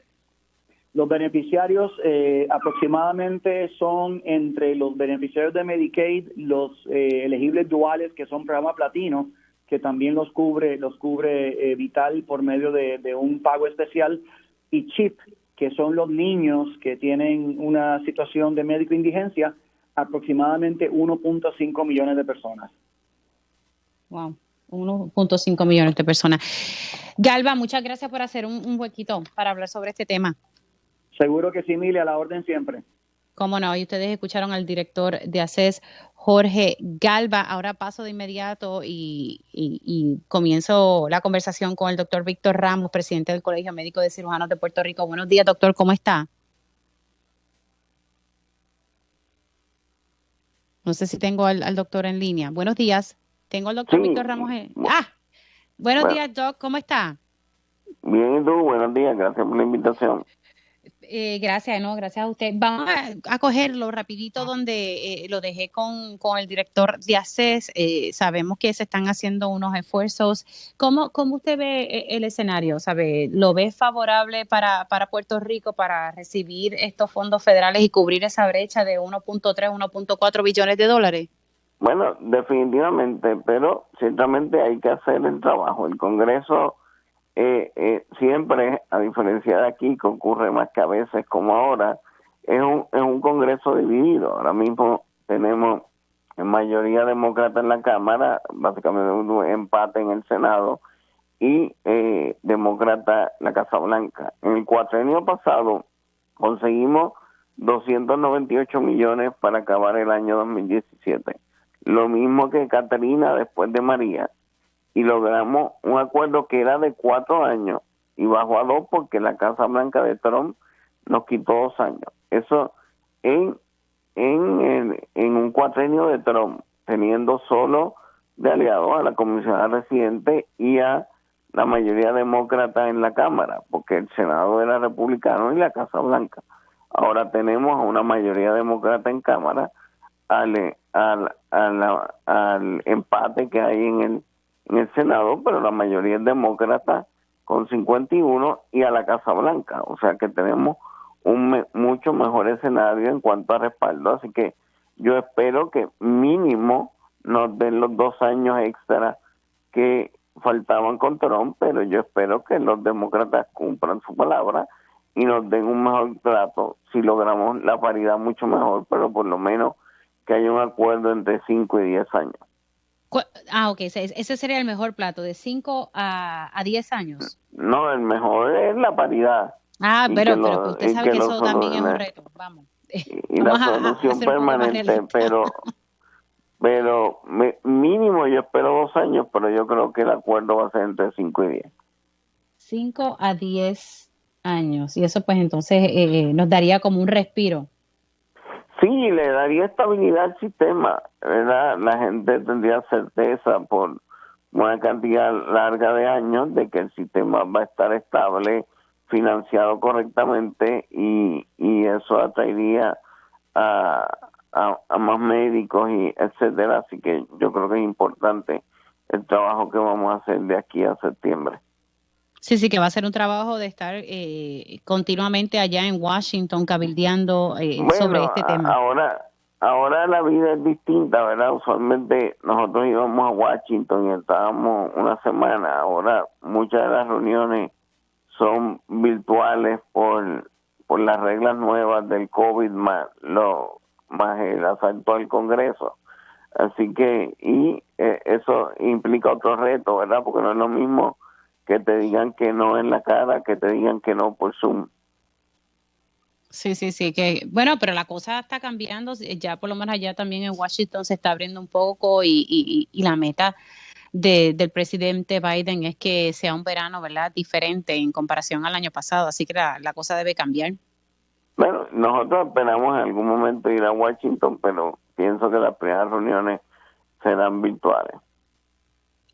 Los beneficiarios aproximadamente son entre los beneficiarios de Medicaid, los elegibles duales, que son programa platino, que también los cubre Vital por medio de un pago especial, y CHIP, que son los niños que tienen una situación de médico indigencia, aproximadamente 1.5 millones de personas. Wow, 1.5 millones de personas. Galva, muchas gracias por hacer un huequito para hablar sobre este tema. Seguro que sí, Mili, a la orden siempre. Cómo no, y ustedes escucharon al director de ACES, Jorge Galva. Ahora paso de inmediato y comienzo la conversación con el doctor Víctor Ramos, presidente del Colegio Médico de Cirujanos de Puerto Rico. Buenos días, doctor, ¿cómo está? No sé si tengo al doctor en línea. Buenos días, tengo al doctor Víctor Ramos. Buenos días, doc, ¿cómo está? Bien, ¿y tú? Buenos días, gracias por la invitación. Gracias a usted. Vamos a cogerlo rapidito donde lo dejé con el director de ACES. Sabemos que se están haciendo unos esfuerzos. ¿Cómo usted ve el escenario? ¿Sabe? ¿Lo ve favorable para Puerto Rico para recibir estos fondos federales y cubrir esa brecha de 1.3, 1.4 billones de dólares? Bueno, definitivamente, pero ciertamente hay que hacer el trabajo. El Congreso siempre, a diferencia de aquí, que ocurre más que a veces como ahora, es un Congreso dividido. Ahora mismo tenemos mayoría demócrata en la Cámara, básicamente un empate en el Senado, y demócrata en la Casa Blanca. En el cuatrienio pasado conseguimos 298 millones para acabar el año 2017. Lo mismo que Caterina después de María, y logramos un acuerdo que era de 4 años y bajó a 2 porque la Casa Blanca de Trump nos quitó 2 años. Eso en un cuatrienio de Trump, teniendo solo de aliados a la comisionada residente y a la mayoría demócrata en la Cámara, porque el Senado era republicano y la Casa Blanca. Ahora tenemos a una mayoría demócrata en Cámara al empate que hay en el Senado, pero la mayoría es demócrata con 51 y a la Casa Blanca. O sea que tenemos un mucho mejor escenario en cuanto a respaldo. Así que yo espero que mínimo nos den los 2 años extra que faltaban con Trump, pero yo espero que los demócratas cumplan su palabra y nos den un mejor trato. Si logramos la paridad, mucho mejor, pero por lo menos que haya un acuerdo entre 5 y 10 años. Ok, ese sería el mejor plato, de 5 a 10 años. No, el mejor es la paridad. Pero usted sabe que eso también es un reto, vamos. Y la solución permanente, pero mínimo yo espero 2 años, pero yo creo que el acuerdo va a ser entre 5 y 10. 5 a 10 años, y eso pues entonces nos daría como un respiro. Sí, le daría estabilidad al sistema, ¿verdad? La gente tendría certeza por una cantidad larga de años de que el sistema va a estar estable, financiado correctamente, y eso atraería a más médicos y etcétera. Así que yo creo que es importante el trabajo que vamos a hacer de aquí a septiembre. Sí, sí, que va a ser un trabajo de estar continuamente allá en Washington cabildeando sobre Bueno, este tema. ahora la vida es distinta, ¿verdad? Usualmente nosotros íbamos a Washington y estábamos una semana. Ahora muchas de las reuniones son virtuales por las reglas nuevas del COVID más el asalto al Congreso. Así que, eso implica otro reto, ¿verdad? Porque no es lo mismo que te digan que no en la cara que te digan que no por Zoom. Sí, sí, sí, que bueno, pero la cosa está cambiando, ya por lo menos allá también en Washington se está abriendo un poco y la meta del presidente Biden es que sea un verano, ¿verdad?, diferente en comparación al año pasado, así que la cosa debe cambiar. Bueno, nosotros esperamos en algún momento ir a Washington, pero pienso que las primeras reuniones serán virtuales.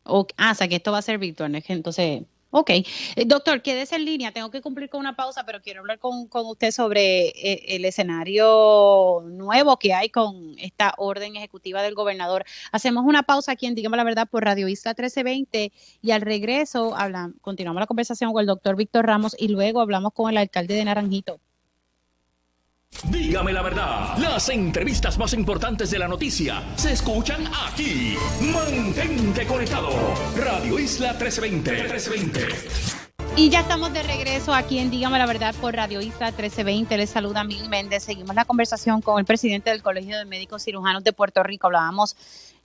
O sea, que esto va a ser virtual, ¿no? Es que entonces, ok. Doctor, quédese en línea, tengo que cumplir con una pausa, pero quiero hablar con usted sobre el escenario nuevo que hay con esta orden ejecutiva del gobernador. Hacemos una pausa aquí en Dígame la Verdad por Radio Isla 1320 y al regreso continuamos la conversación con el doctor Víctor Ramos y luego hablamos con el alcalde de Naranjito. Dígame la verdad, las entrevistas más importantes de la noticia se escuchan aquí. Mantente conectado. Radio Isla 1320. Y ya estamos de regreso aquí en Dígame la Verdad por Radio Isla 1320. Les saluda Mili Méndez. Seguimos la conversación con el presidente del Colegio de Médicos Cirujanos de Puerto Rico. Hablábamos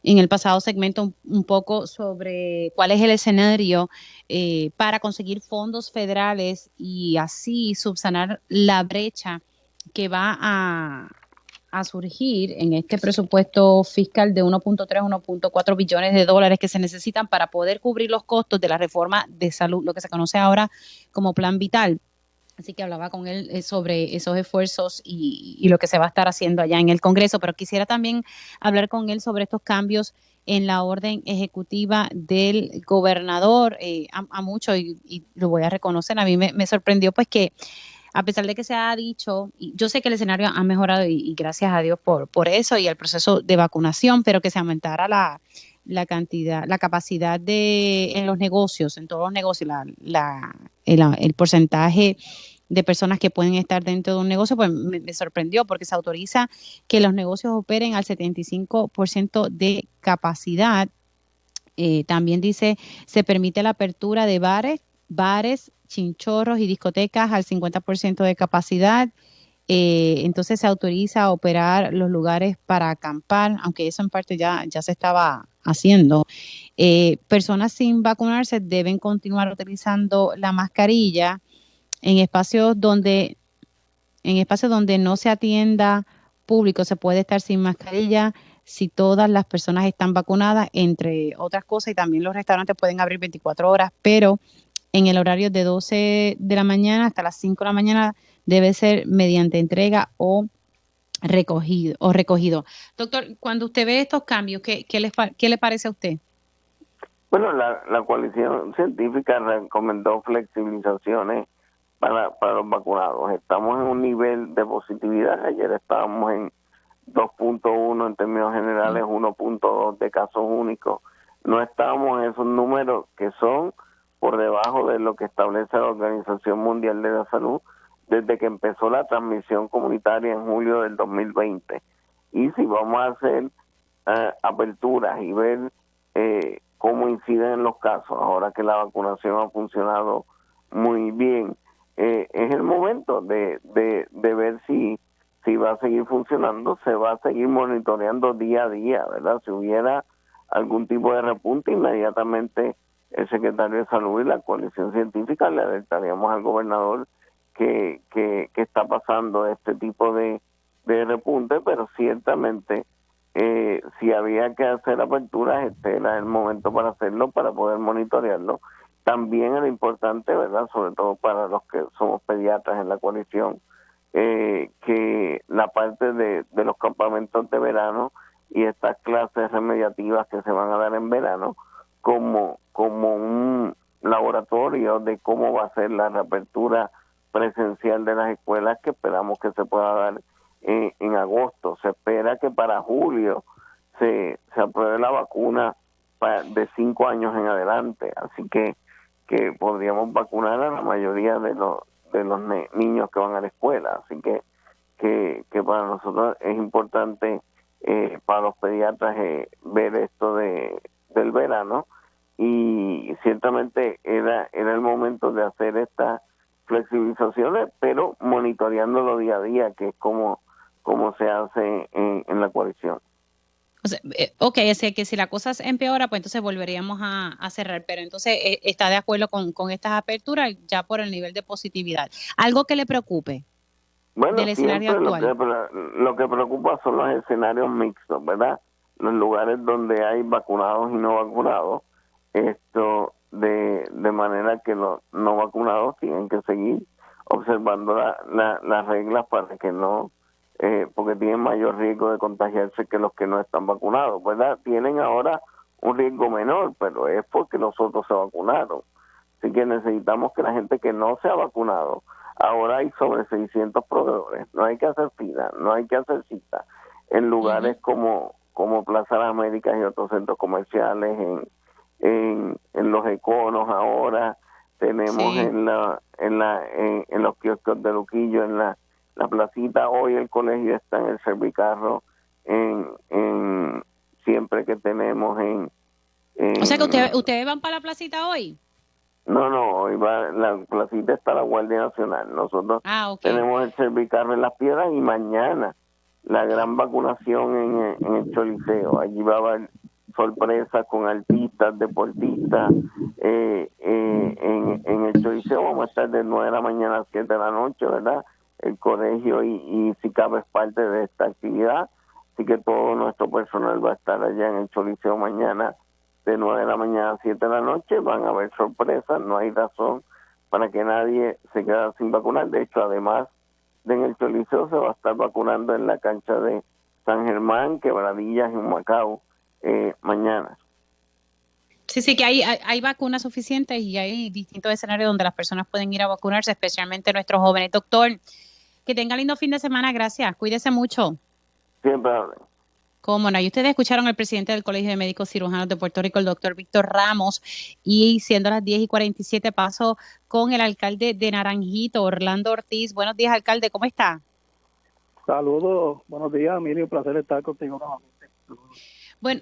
en el pasado segmento un poco sobre cuál es el escenario para conseguir fondos federales y así subsanar la brecha que va a surgir en este presupuesto fiscal de 1.3 a 1.4 billones de dólares que se necesitan para poder cubrir los costos de la reforma de salud, lo que se conoce ahora como Plan Vital. Así que hablaba con él sobre esos esfuerzos y lo que se va a estar haciendo allá en el Congreso, pero quisiera también hablar con él sobre estos cambios en la orden ejecutiva del gobernador. A muchos, y lo voy a reconocer, a mí me sorprendió pues que a pesar de que se ha dicho, y yo sé que el escenario ha mejorado y gracias a Dios por eso y el proceso de vacunación, pero que se aumentara la cantidad, la capacidad en los negocios, en todos los negocios, el porcentaje de personas que pueden estar dentro de un negocio, pues me sorprendió porque se autoriza que los negocios operen al 75% de capacidad. También dice, se permite la apertura de bares, chinchorros y discotecas al 50% de capacidad. Entonces se autoriza a operar los lugares para acampar, aunque eso en parte ya se estaba haciendo. Personas sin vacunarse deben continuar utilizando la mascarilla en espacios donde no se atienda público. Se puede estar sin mascarilla si todas las personas están vacunadas, entre otras cosas, y también los restaurantes pueden abrir 24 horas, pero en el horario de 12 de la mañana hasta las 5 de la mañana debe ser mediante entrega o recogido. Doctor, cuando usted ve estos cambios, ¿qué le parece a usted? Bueno, la coalición científica recomendó flexibilizaciones para los vacunados. Estamos en un nivel de positividad. Ayer estábamos en 2.1 en términos generales, 1.2 de casos únicos. No estamos en esos números que son por debajo de lo que establece la Organización Mundial de la Salud desde que empezó la transmisión comunitaria en julio del 2020. Y si vamos a hacer aperturas y ver cómo inciden en los casos, ahora que la vacunación ha funcionado muy bien, es el momento de ver si va a seguir funcionando. Se va a seguir monitoreando día a día, ¿verdad? Si hubiera algún tipo de repunte, inmediatamente el secretario de Salud y la coalición científica le alertaríamos al gobernador que está pasando este tipo de repunte, pero ciertamente si había que hacer aperturas, este era el momento para hacerlo, para poder monitorearlo. También era importante, ¿verdad?, sobre todo para los que somos pediatras en la coalición, que la parte de los campamentos de verano y estas clases remediativas que se van a dar en verano como un laboratorio de cómo va a ser la reapertura presencial de las escuelas, que esperamos que se pueda dar en agosto. Se espera que para julio se apruebe la vacuna de 5 años en adelante, así que que podríamos vacunar a la mayoría de los niños que van a la escuela. Así que para nosotros es importante, para los pediatras, ver esto del verano, y ciertamente era el momento de hacer estas flexibilizaciones, pero monitoreándolo día a día, que es como se hace en la coalición. O sea, ok, así que si la cosa se empeora, pues entonces volveríamos a cerrar, pero entonces está de acuerdo con estas aperturas ya por el nivel de positividad. ¿Algo que le preocupe del escenario actual? Lo que preocupa son los escenarios mixtos, ¿verdad? Los lugares donde hay vacunados y no vacunados, esto de manera que los no vacunados tienen que seguir observando las reglas para que no, porque tienen mayor riesgo de contagiarse que los que no están vacunados, ¿verdad? Tienen ahora un riesgo menor, pero es porque los otros se vacunaron. Así que necesitamos que la gente que no se ha vacunado, ahora hay sobre 600 proveedores, no hay que hacer fila, no hay que hacer cita, en lugares como Plaza Las Américas y otros centros comerciales, en los econos ahora, tenemos en los kioscos de Luquillo, en la placita. Hoy el colegio está en el Servicarro, en siempre que tenemos o sea que ustedes van para la placita hoy. No, hoy la placita está la Guardia Nacional. Nosotros tenemos el Servicarro en Las Piedras, y mañana la gran vacunación en el Choliseo. Allí va a haber sorpresas con artistas, deportistas. En el Choliseo vamos a estar de 9 de la mañana a 7 de la noche, ¿verdad? El colegio y si cabe es parte de esta actividad. Así que todo nuestro personal va a estar allá en el Choliseo mañana de 9 de la mañana a 7 de la noche. Van a haber sorpresas, no hay razón para que nadie se quede sin vacunar. De hecho, además en el Choliseo se va a estar vacunando en la cancha de San Germán, Quebradillas y Humacao mañana. Sí, que hay vacunas suficientes y hay distintos escenarios donde las personas pueden ir a vacunarse, especialmente nuestros jóvenes. Doctor, que tenga lindo fin de semana, gracias. Cuídese mucho. Siempre. Cómo no. Y ustedes escucharon al presidente del Colegio de Médicos Cirujanos de Puerto Rico, el doctor Víctor Ramos, y siendo las 10:47 paso con el alcalde de Naranjito, Orlando Ortiz. Buenos días, alcalde, ¿cómo está? Saludos, buenos días, Emilio, un placer estar contigo nuevamente. Bueno,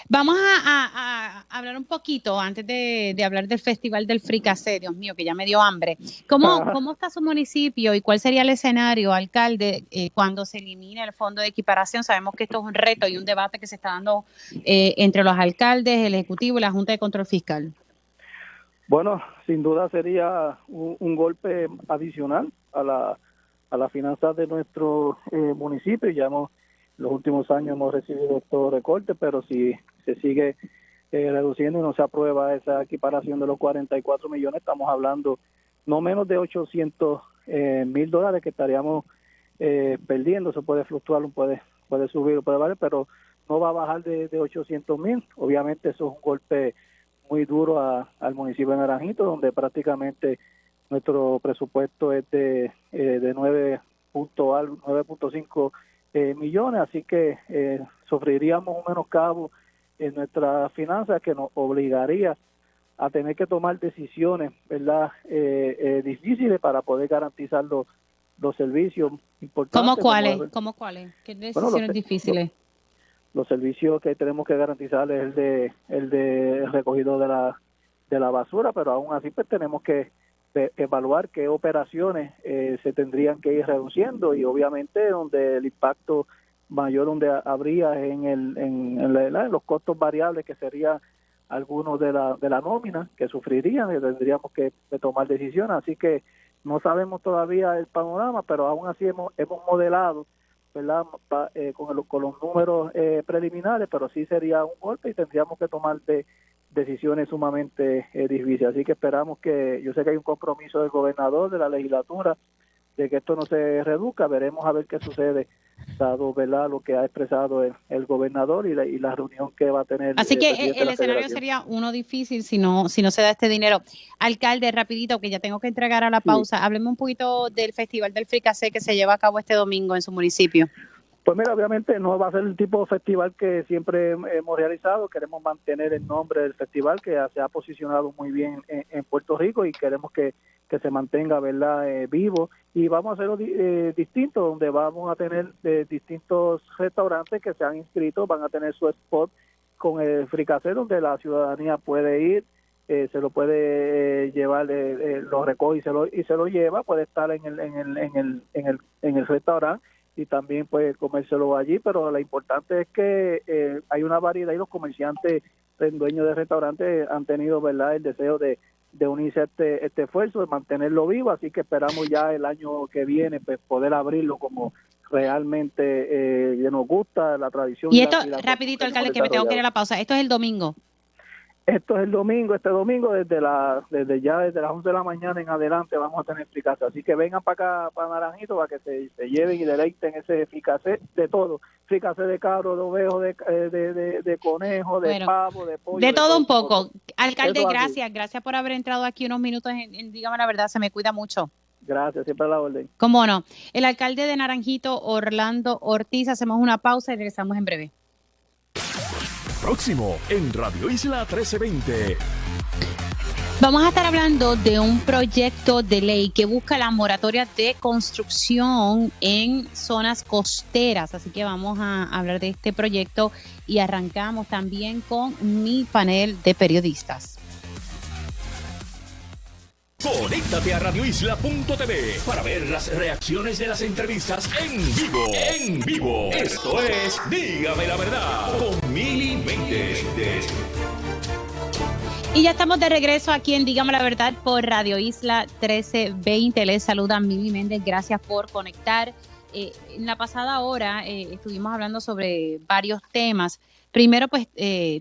vamos a hablar un poquito antes de hablar del Festival del Fricasé. Dios mío, que ya me dio hambre. ¿Cómo está su municipio y cuál sería el escenario, alcalde, cuando se elimine el fondo de equiparación? Sabemos que esto es un reto y un debate que se está dando entre los alcaldes, el Ejecutivo y la Junta de Control Fiscal. Bueno, sin duda sería un golpe adicional a las finanzas de nuestro municipio. Ya los últimos años hemos recibido estos recortes, pero si se sigue reduciendo y no se aprueba esa equiparación de los 44 millones, estamos hablando no menos de $800,000 que estaríamos perdiendo. Eso puede fluctuar, puede subir, puede valer, pero no va a bajar de 800,000. Obviamente eso es un golpe muy duro al municipio de Naranjito, donde prácticamente nuestro presupuesto es de 9.5 millones, así que sufriríamos un menoscabo en nuestras finanzas que nos obligaría a tener que tomar decisiones, ¿verdad? Difíciles para poder garantizar los servicios importantes. ¿Cómo cuáles? ¿Qué decisiones difíciles? Los servicios que tenemos que garantizar es el de recogido de la basura, pero aún así pues tenemos que evaluar qué operaciones se tendrían que ir reduciendo, y obviamente donde el impacto mayor donde habría en los costos variables, que serían algunos de la nómina que sufrirían, y tendríamos que tomar decisiones. Así que no sabemos todavía el panorama, pero aún así hemos modelado, ¿verdad? Con los números preliminares, pero sí sería un golpe y tendríamos que tomar decisiones sumamente difíciles. Así que esperamos yo sé que hay un compromiso del gobernador, de la legislatura, de que esto no se reduzca. Veremos a ver qué sucede, dado, ¿verdad?, lo que ha expresado el gobernador y la reunión que va a tener. Así que el escenario sería uno difícil si no se da este dinero. Alcalde, rapidito, que ya tengo que entregar a la pausa, hábleme un poquito del Festival del Fricasé que se lleva a cabo este domingo en su municipio. Pues mira, obviamente no va a ser el tipo de festival que siempre hemos realizado. Queremos mantener el nombre del festival, que se ha posicionado muy bien en Puerto Rico, y queremos que se mantenga, ¿verdad?, vivo. Y vamos a hacerlo distinto, donde vamos a tener distintos restaurantes que se han inscrito, van a tener su spot con el fricasé, donde la ciudadanía puede ir, se lo puede llevar, lo recoge y se lo lleva, puede estar en el restaurante y también puede comérselo allí, pero lo importante es que hay una variedad, y los comerciantes, dueños de restaurantes, han tenido, ¿verdad?, el deseo de unirse a este esfuerzo, de mantenerlo vivo, así que esperamos ya el año que viene pues poder abrirlo como realmente nos gusta la tradición. Y esto, rapidito, alcalde, que me tengo que ir a la pausa, esto es el domingo. Esto es el domingo, desde las 11 de la mañana en adelante vamos a tener fricasé, así que vengan para acá, para Naranjito, para que se lleven y deleiten ese fricasé de todo, fricasé de cabro, de ovejo, de conejo, de pavo, de pollo. De todo un poco. Alcalde, gracias por haber entrado aquí unos minutos en Dígame la Verdad, se me cuida mucho. Gracias, siempre a la orden. Cómo no. El alcalde de Naranjito, Orlando Ortiz, hacemos una pausa y regresamos en breve. Próximo en Radio Isla 1320. Vamos a estar hablando de un proyecto de ley que busca la moratoria de construcción en zonas costeras. Así que vamos a hablar de este proyecto y arrancamos también con mi panel de periodistas. Conéctate a radioisla.tv para ver las reacciones de las entrevistas en vivo. En vivo. Esto es Dígame la Verdad con Mili Méndez. Y ya estamos de regreso aquí en Dígame la Verdad por Radio Isla 1320. Les saluda Mili Méndez. Gracias por conectar. En la pasada hora estuvimos hablando sobre varios temas. Primero, pues,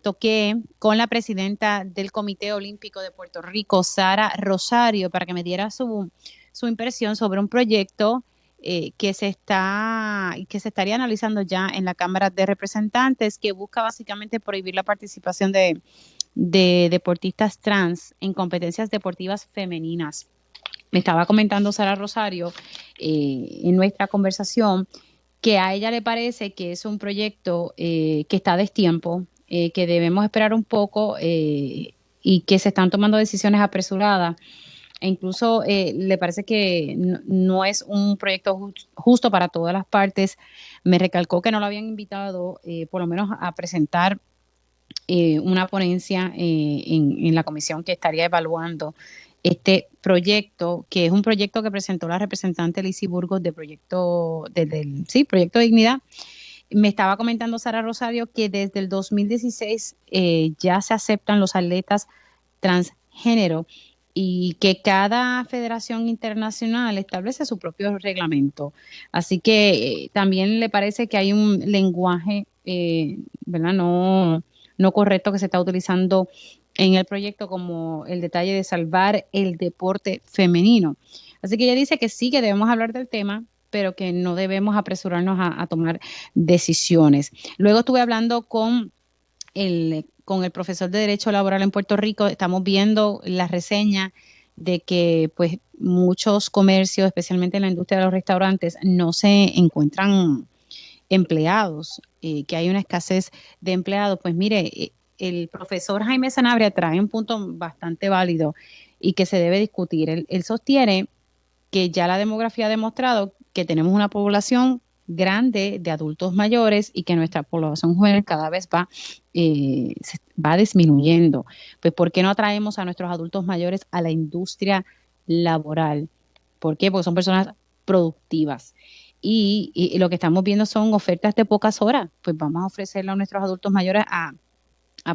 toqué con la presidenta del Comité Olímpico de Puerto Rico, Sara Rosario, para que me diera su impresión sobre un proyecto que se estaría analizando ya en la Cámara de Representantes, que busca básicamente prohibir la participación de deportistas trans en competencias deportivas femeninas. Me estaba comentando Sara Rosario en nuestra conversación que a ella le parece que es un proyecto que está a destiempo, que debemos esperar un poco y que se están tomando decisiones apresuradas. E incluso le parece que no es un proyecto justo para todas las partes. Me recalcó que no lo habían invitado, por lo menos a presentar una ponencia en la comisión que estaría evaluando este proyecto, que es un proyecto que presentó la representante Lizy Burgos de Proyecto Dignidad. Me estaba comentando Sara Rosario que desde el 2016 ya se aceptan los atletas transgénero y que cada federación internacional establece su propio reglamento. Así que también le parece que hay un lenguaje, ¿verdad?, no correcto que se está utilizando en el proyecto, como el detalle de salvar el deporte femenino. Así que ella dice que sí, que debemos hablar del tema, pero que no debemos apresurarnos a tomar decisiones. Luego estuve hablando con el profesor de Derecho Laboral en Puerto Rico. Estamos viendo la reseña de que pues muchos comercios, especialmente en la industria de los restaurantes, no se encuentran empleados, que hay una escasez de empleados. Pues mire, el profesor Jaime Sanabria trae un punto bastante válido y que se debe discutir. Él sostiene que ya la demografía ha demostrado que tenemos una población grande de adultos mayores y que nuestra población joven cada vez va disminuyendo. Pues ¿por qué no atraemos a nuestros adultos mayores a la industria laboral? ¿Por qué? Porque son personas productivas. Y lo que estamos viendo son ofertas de pocas horas. Pues vamos a ofrecerle a nuestros adultos mayores a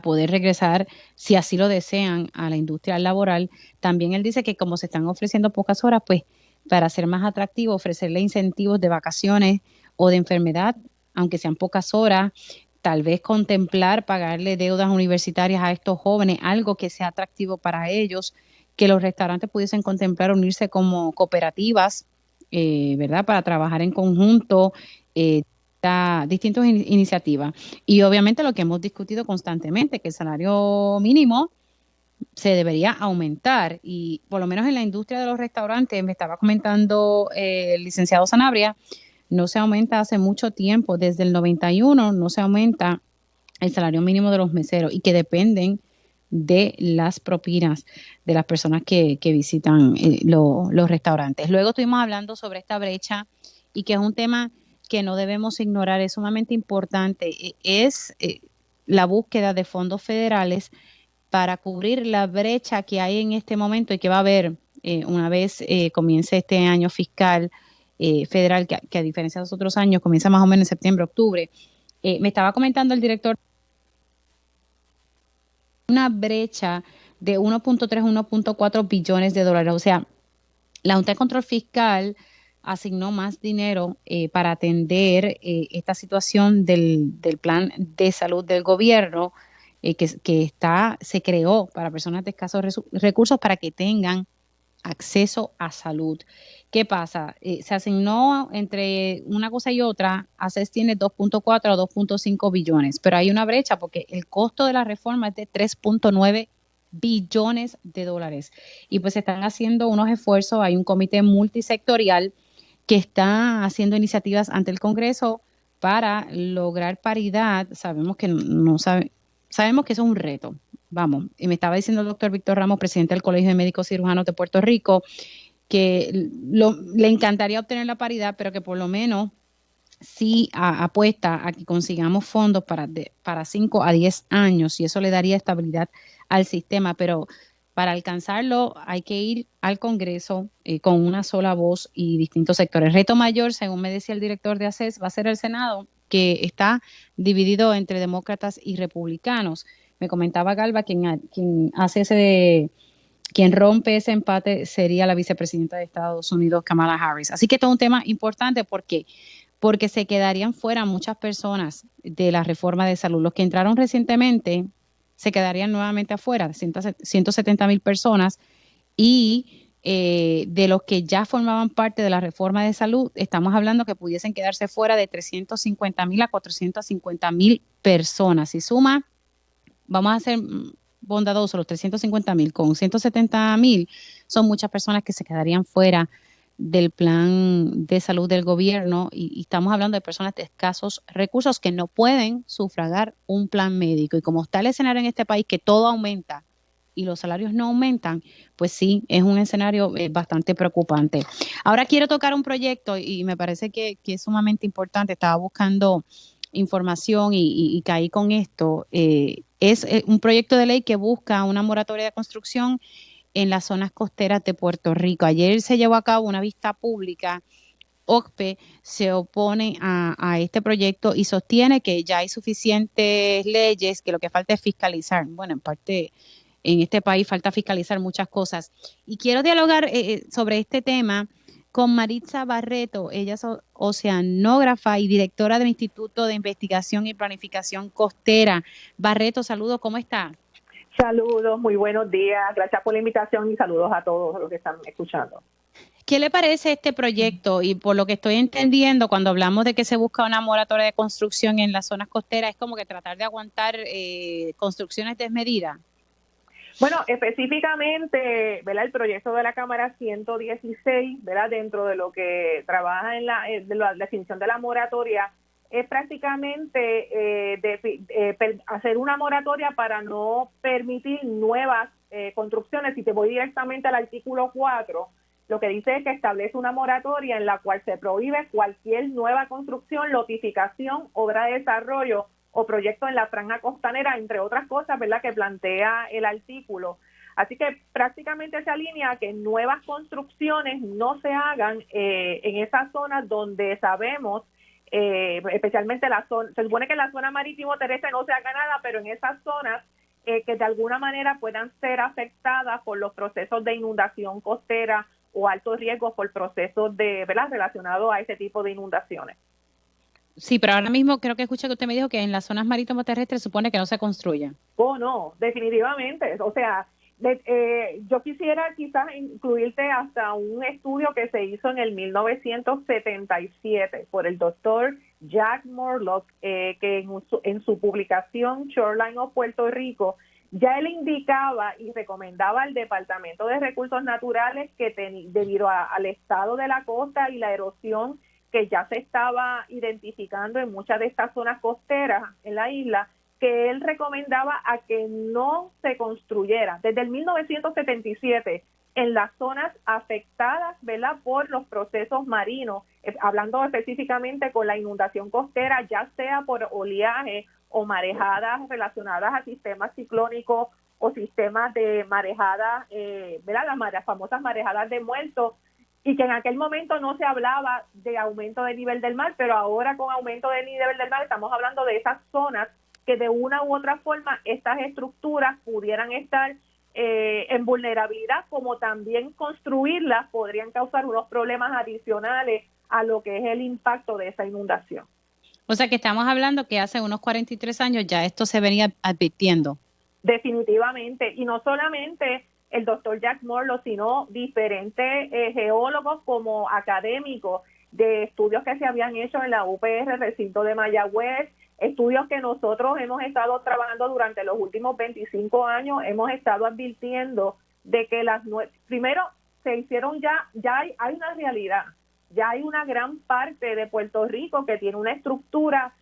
poder regresar, si así lo desean, a la industria laboral. También él dice que como se están ofreciendo pocas horas, pues para ser más atractivo, ofrecerle incentivos de vacaciones o de enfermedad, aunque sean pocas horas, tal vez contemplar pagarle deudas universitarias a estos jóvenes, algo que sea atractivo para ellos, que los restaurantes pudiesen contemplar unirse como cooperativas, ¿verdad?, para trabajar en conjunto, distintas iniciativas. Y obviamente lo que hemos discutido constantemente, que el salario mínimo se debería aumentar, y por lo menos en la industria de los restaurantes, me estaba comentando el licenciado Sanabria, no se aumenta hace mucho tiempo, desde el 91 no se aumenta el salario mínimo de los meseros y que dependen de las propinas de las personas que visitan los restaurantes. Luego estuvimos hablando sobre esta brecha y que es un tema que no debemos ignorar, es sumamente importante, es la búsqueda de fondos federales para cubrir la brecha que hay en este momento y que va a haber una vez comience este año fiscal federal, que a diferencia de los otros años comienza más o menos en septiembre, octubre. Me estaba comentando el director una brecha de 1.3, 1.4 billones de dólares. O sea, la Junta de Control Fiscal asignó más dinero para atender esta situación del plan de salud del gobierno que se creó para personas de escasos recursos para que tengan acceso a salud. ¿Qué pasa? Se asignó entre una cosa y otra, ACES tiene 2.4 o 2.5 billones, pero hay una brecha porque el costo de la reforma es de 3.9 billones de dólares. Y pues se están haciendo unos esfuerzos, hay un comité multisectorial que está haciendo iniciativas ante el Congreso para lograr paridad. Sabemos que sabemos que eso es un reto. Vamos, y me estaba diciendo el doctor Víctor Ramos, presidente del Colegio de Médicos Cirujanos de Puerto Rico, que le encantaría obtener la paridad, pero que por lo menos sí apuesta a que consigamos fondos para 5 a 10 años y eso le daría estabilidad al sistema, pero para alcanzarlo hay que ir al Congreso con una sola voz y distintos sectores. El reto mayor, según me decía el director de ACES, va a ser el Senado, que está dividido entre demócratas y republicanos. Me comentaba Galva, quien rompe ese empate sería la vicepresidenta de Estados Unidos, Kamala Harris. Así que esto es un tema importante porque se quedarían fuera muchas personas de la reforma de salud. Los que entraron recientemente se quedarían nuevamente afuera, 170,000 personas, y de los que ya formaban parte de la reforma de salud, estamos hablando que pudiesen quedarse fuera de 350,000 a 450,000 personas. Si suma, vamos a ser bondadosos, los 350,000 con 170,000, son muchas personas que se quedarían fuera del plan de salud del gobierno y estamos hablando de personas de escasos recursos que no pueden sufragar un plan médico. Y como está el escenario en este país que todo aumenta y los salarios no aumentan, pues sí, es un escenario bastante preocupante. Ahora quiero tocar un proyecto y me parece que es sumamente importante. Estaba buscando información y caí con esto. Es un proyecto de ley que busca una moratoria de construcción en las zonas costeras de Puerto Rico. Ayer se llevó a cabo una vista pública. OCPE se opone a este proyecto y sostiene que ya hay suficientes leyes, que lo que falta es fiscalizar. Bueno, en parte en este país falta fiscalizar muchas cosas. Y quiero dialogar sobre este tema con Maritza Barreto. Ella es oceanógrafa y directora del Instituto de Investigación y Planificación Costera. Barreto, saludos, ¿cómo está? Saludos, muy buenos días. Gracias por la invitación y saludos a todos los que están escuchando. ¿Qué le parece este proyecto? Y por lo que estoy entendiendo, cuando hablamos de que se busca una moratoria de construcción en las zonas costeras, es como que tratar de aguantar construcciones desmedidas. Bueno, específicamente, ¿verdad? El proyecto de la Cámara 116, ¿verdad? Dentro de lo que trabaja en la definición de la moratoria, es prácticamente hacer una moratoria para no permitir nuevas construcciones. Si te voy directamente al artículo 4, lo que dice es que establece una moratoria en la cual se prohíbe cualquier nueva construcción, lotificación, obra de desarrollo o proyecto en la franja costanera, entre otras cosas, ¿verdad?, que plantea el artículo. Así que prácticamente se alinea a que nuevas construcciones no se hagan en esas zonas donde sabemos, especialmente la zona, se supone que en la zona marítimo terrestre no se haga nada, pero en esas zonas que de alguna manera puedan ser afectadas por los procesos de inundación costera o altos riesgos por procesos ¿verdad?, relacionados a ese tipo de inundaciones. Sí, pero ahora mismo creo que escuché que usted me dijo que en las zonas marítimo terrestres se supone que no se construya. Oh, no, definitivamente. O sea, yo quisiera quizás incluirte hasta un estudio que se hizo en el 1977 por el doctor Jack Morlock, que en su publicación Shoreline of Puerto Rico, ya él indicaba y recomendaba al Departamento de Recursos Naturales que debido al estado de la costa y la erosión que ya se estaba identificando en muchas de estas zonas costeras en la isla, que él recomendaba a que no se construyera desde el 1977 en las zonas afectadas, ¿verdad?, por los procesos marinos, hablando específicamente con la inundación costera, ya sea por oleaje o marejadas relacionadas a sistemas ciclónicos o sistemas de marejadas, ¿verdad?, las famosas marejadas de muertos, y que en aquel momento no se hablaba de aumento del nivel del mar, pero ahora con aumento del nivel del mar estamos hablando de esas zonas que de una u otra forma estas estructuras pudieran estar en vulnerabilidad, como también construirlas podrían causar unos problemas adicionales a lo que es el impacto de esa inundación. O sea que estamos hablando que hace unos 43 años ya esto se venía advirtiendo. Definitivamente, y no solamente el doctor Jack Morlow, sino diferentes geólogos como académicos de estudios que se habían hecho en la UPR, recinto de Mayagüez, estudios que nosotros hemos estado trabajando durante los últimos 25 años, hemos estado advirtiendo de que primero se hicieron ya hay una realidad, ya hay una gran parte de Puerto Rico que tiene una estructura,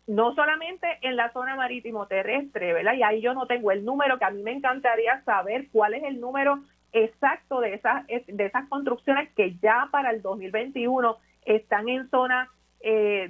no solamente en la zona marítimo terrestre, ¿verdad? Y ahí yo no tengo el número, que a mí me encantaría saber cuál es el número exacto de esas construcciones que ya para el 2021 están en zona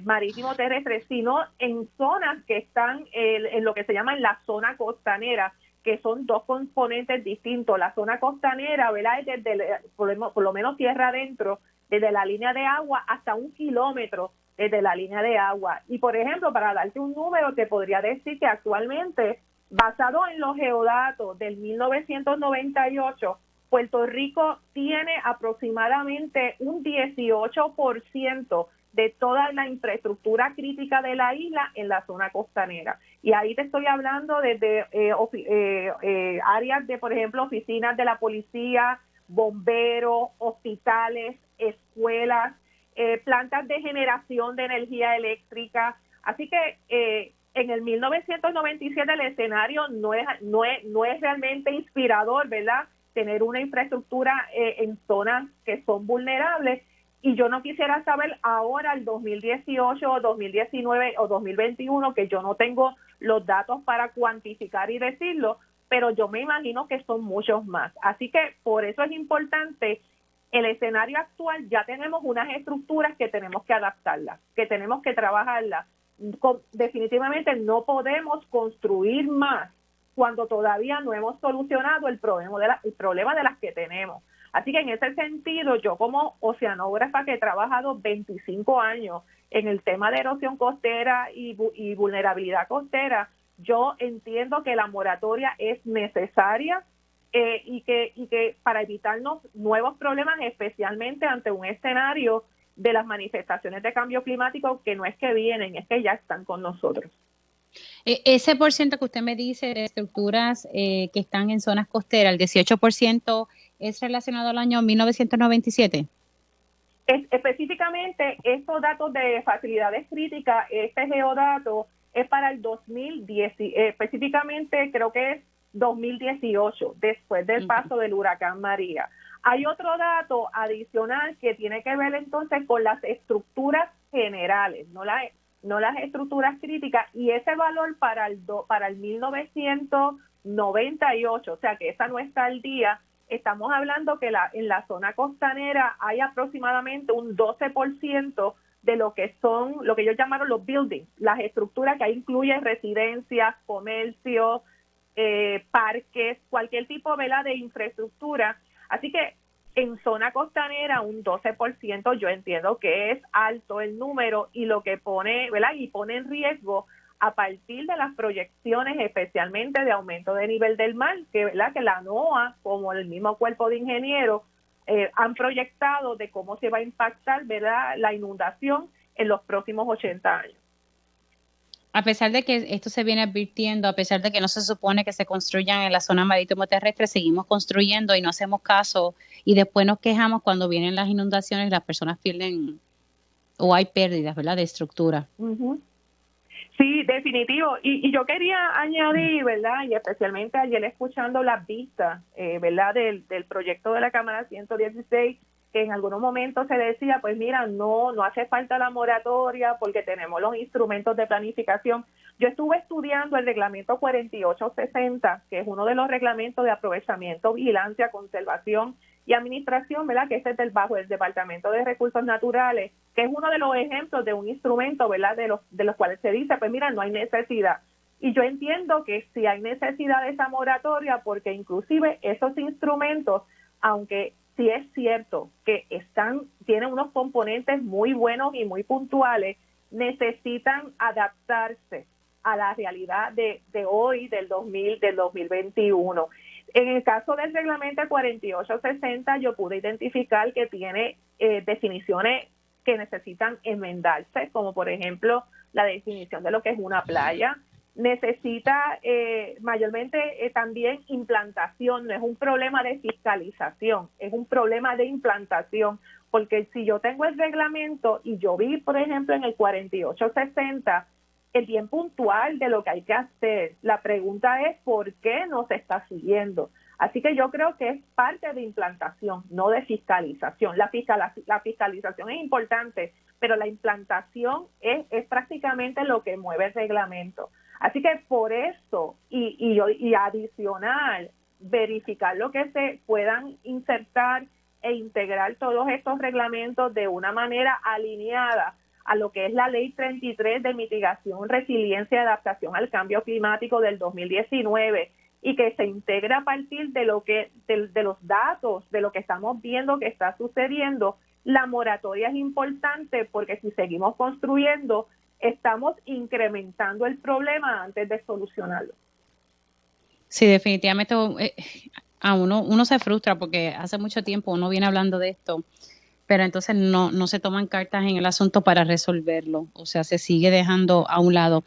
marítimo terrestre, sino en zonas que están en lo que se llama en la zona costanera, que son dos componentes distintos. La zona costanera, ¿verdad?, es desde por lo menos tierra adentro, desde la línea de agua hasta 1 kilómetro desde la línea de agua. Y por ejemplo, para darte un número, te podría decir que actualmente, basado en los geodatos del 1998, Puerto Rico tiene aproximadamente un 18% de toda la infraestructura crítica de la isla en la zona costanera. Y ahí te estoy hablando desde áreas de, por ejemplo, oficinas de la policía, bomberos, hospitales, escuelas, plantas de generación de energía eléctrica. Así que en el 1997 el escenario no es realmente inspirador, ¿verdad?, tener una infraestructura en zonas que son vulnerables. Y yo no quisiera saber ahora, el 2018 o 2019 o 2021, que yo no tengo los datos para cuantificar y decirlo, pero yo me imagino que son muchos más. Así que por eso es importante el escenario actual. Ya tenemos unas estructuras que tenemos que adaptarlas, que tenemos que trabajarlas. Definitivamente no podemos construir más cuando todavía no hemos solucionado el problema de las que tenemos. Así que en ese sentido, yo como oceanógrafa que he trabajado 25 años en el tema de erosión costera y vulnerabilidad costera, yo entiendo que la moratoria es necesaria y que para evitarnos nuevos problemas, especialmente ante un escenario de las manifestaciones de cambio climático que no es que vienen, es que ya están con nosotros. Ese por ciento que usted me dice de estructuras que están en zonas costeras, el 18%, ¿es relacionado al año 1997? Específicamente, estos datos de facilidades críticas, este geodato es para el 2010, específicamente creo que es 2018, después del paso del huracán María. Hay otro dato adicional que tiene que ver entonces con las estructuras generales, no las estructuras críticas, y ese valor para el 1998, o sea que esa no está al día. Estamos hablando que en la zona costanera hay aproximadamente un 12% de lo que ellos llamaron los buildings, las estructuras que ahí incluyen residencias, comercios, parques, cualquier tipo, ¿verdad?, de infraestructura. Así que en zona costanera un 12%, yo entiendo que es alto el número, y lo que pone, ¿verdad?, y pone en riesgo a partir de las proyecciones, especialmente de aumento de nivel del mar, ¿verdad?, que la NOAA, como el mismo cuerpo de ingenieros, han proyectado de cómo se va a impactar, ¿verdad?, la inundación en los próximos 80 años. A pesar de que esto se viene advirtiendo, a pesar de que no se supone que se construyan en la zona marítimo terrestre, seguimos construyendo y no hacemos caso, y después nos quejamos cuando vienen las inundaciones y las personas pierden o hay pérdidas, ¿verdad?, de estructura. Uh-huh. Sí, definitivo. Y yo quería añadir, ¿verdad?, y especialmente ayer escuchando las vistas, ¿verdad?, del proyecto de la Cámara 116, que en algunos momentos se decía, pues mira, no hace falta la moratoria porque tenemos los instrumentos de planificación. Yo estuve estudiando el reglamento 4860, que es uno de los reglamentos de aprovechamiento, vigilancia, conservación y administración, ¿verdad? Que es bajo el Departamento de Recursos Naturales, que es uno de los ejemplos de un instrumento, ¿verdad? De los cuales se dice, pues mira, no hay necesidad. Y yo entiendo que sí hay necesidad de esa moratoria porque inclusive esos instrumentos, aunque sí es cierto que tienen unos componentes muy buenos y muy puntuales, necesitan adaptarse a la realidad de hoy, del 2021. En el caso del reglamento 4860, yo pude identificar que tiene definiciones que necesitan enmendarse, como por ejemplo la definición de lo que es una playa. Necesita mayormente también implantación, no es un problema de fiscalización, es un problema de implantación, porque si yo tengo el reglamento y yo vi, por ejemplo, en el 4860, es bien puntual de lo que hay que hacer. La pregunta es ¿por qué no se está siguiendo? Así que yo creo que es parte de implantación, no de fiscalización. La fiscalización es importante, pero la implantación es prácticamente lo que mueve el reglamento. Así que por eso, y adicional, verificar lo que se puedan insertar e integrar todos estos reglamentos de una manera alineada a lo que es la Ley 33 de Mitigación, Resiliencia y Adaptación al Cambio Climático del 2019 y que se integra a partir de los datos, de lo que estamos viendo que está sucediendo. La moratoria es importante porque si seguimos construyendo, estamos incrementando el problema antes de solucionarlo. Sí, definitivamente a uno se frustra porque hace mucho tiempo uno viene hablando de esto, pero entonces no se toman cartas en el asunto para resolverlo, o sea, se sigue dejando a un lado.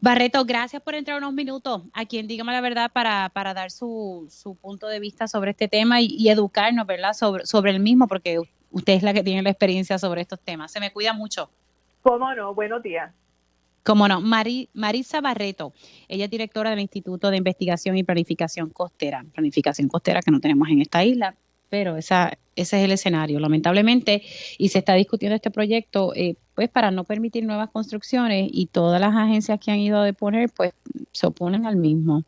Barreto, gracias por entrar unos minutos aquí en Dígame la Verdad para dar su punto de vista sobre este tema y educarnos, ¿verdad?, sobre el mismo, porque usted es la que tiene la experiencia sobre estos temas. Se me cuida mucho. ¿Cómo no? Buenos días. Cómo no. Marisa Barreto, ella es directora del Instituto de Investigación y Planificación Costera que no tenemos en esta isla, pero ese es el escenario, lamentablemente, y se está discutiendo este proyecto pues para no permitir nuevas construcciones y todas las agencias que han ido a deponer pues se oponen al mismo.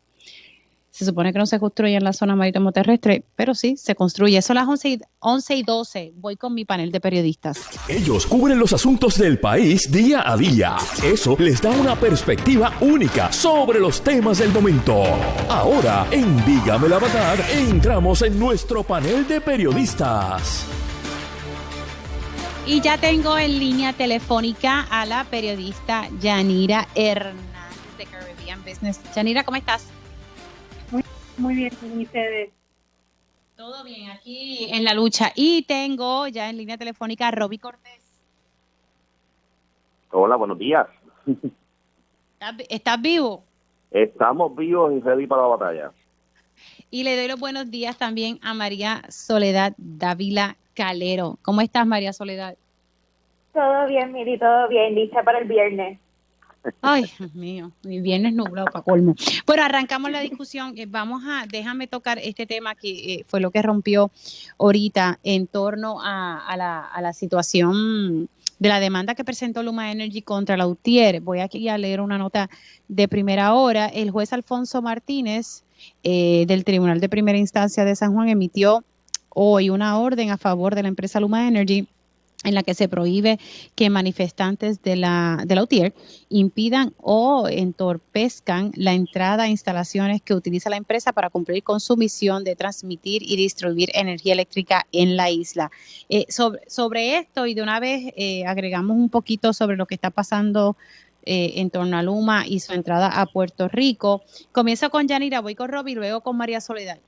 Se supone que no se construye en la zona marítimo terrestre, pero sí, se construye. Son las 11:12. Voy con mi panel de periodistas. Ellos cubren los asuntos del país día a día. Eso les da una perspectiva única sobre los temas del momento. Ahora, en Dígame la Verdad, entramos en nuestro panel de periodistas. Y ya tengo en línea telefónica a la periodista Yanira Hernández de Caribbean Business. Yanira, ¿cómo estás? Muy bien, ¿y ustedes? Todo bien, aquí en la lucha. Y tengo ya en línea telefónica a Roby Cortés. Hola, buenos días. ¿Estás vivo? Estamos vivos y ready para la batalla. Y le doy los buenos días también a María Soledad Dávila Calero. ¿Cómo estás, María Soledad? Todo bien, Miri, todo bien. Lista para el viernes. Ay, Dios mío, mi viernes nublado para colmo. Bueno, arrancamos la discusión. Déjame tocar este tema que fue lo que rompió ahorita en torno a la situación de la demanda que presentó Luma Energy contra la UTIER. Voy aquí a leer una nota de primera hora. El juez Alfonso Martínez del Tribunal de Primera Instancia de San Juan emitió hoy una orden a favor de la empresa Luma Energy en la que se prohíbe que manifestantes de la UTIER impidan o entorpezcan la entrada a instalaciones que utiliza la empresa para cumplir con su misión de transmitir y distribuir energía eléctrica en la isla. Sobre esto, y de una vez agregamos un poquito sobre lo que está pasando en torno a Luma y su entrada a Puerto Rico. Comienzo con Yanira, voy con Roby y luego con María Soledad.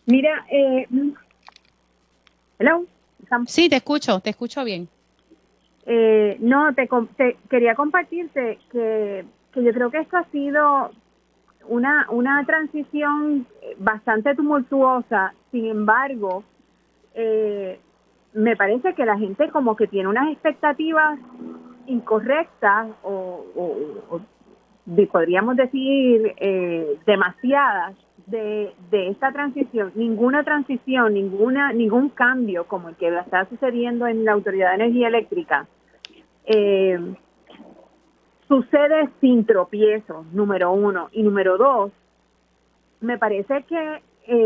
Mira, hello. Sí, te escucho bien. Te quería compartirte que yo creo que esto ha sido una transición bastante tumultuosa. Sin embargo, me parece que la gente como que tiene unas expectativas incorrectas o podríamos decir demasiadas de esta transición, ningún cambio como el que está sucediendo en la Autoridad de Energía Eléctrica, sucede sin tropiezos, número uno. Y número dos, me parece que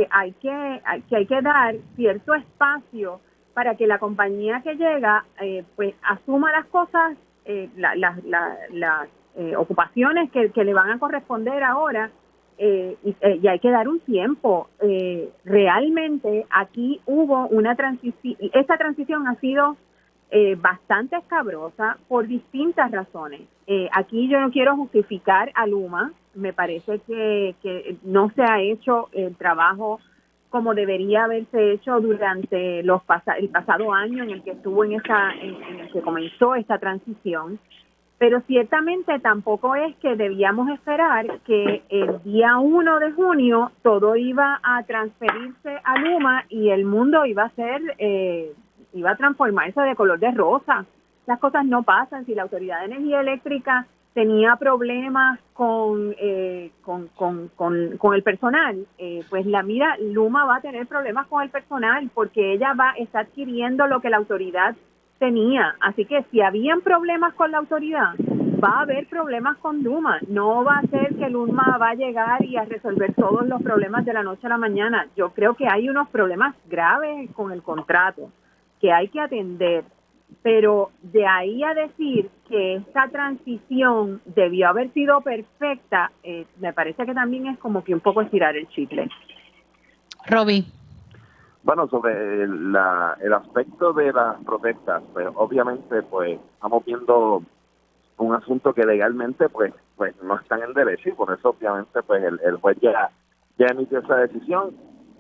hay que dar cierto espacio para que la compañía que llega pues asuma las cosas, las ocupaciones que le van a corresponder ahora, y hay que dar un tiempo. Realmente aquí hubo una transición, esta transición ha sido bastante escabrosa por distintas razones. Aquí yo no quiero justificar a Luma, me parece que no se ha hecho el trabajo como debería haberse hecho durante el pasado año en el que estuvo en el que comenzó esta transición, pero ciertamente tampoco es que debíamos esperar que el día 1 de junio todo iba a transferirse a Luma y el mundo iba a transformarse de color de rosa. Las cosas no pasan. Si la Autoridad de Energía Eléctrica tenía problemas con el personal, pues Luma va a tener problemas con el personal porque ella está adquiriendo lo que la autoridad tenía. Así que si habían problemas con la autoridad, va a haber problemas con Luma. No va a ser que Luma va a llegar y a resolver todos los problemas de la noche a la mañana. Yo creo que hay unos problemas graves con el contrato que hay que atender. Pero de ahí a decir que esta transición debió haber sido perfecta, me parece que también es como que un poco estirar el chicle. Roby. Bueno, sobre el aspecto de las protestas, pues obviamente pues estamos viendo un asunto que legalmente pues no están en derecho y por eso obviamente pues el juez ya emitió esa decisión.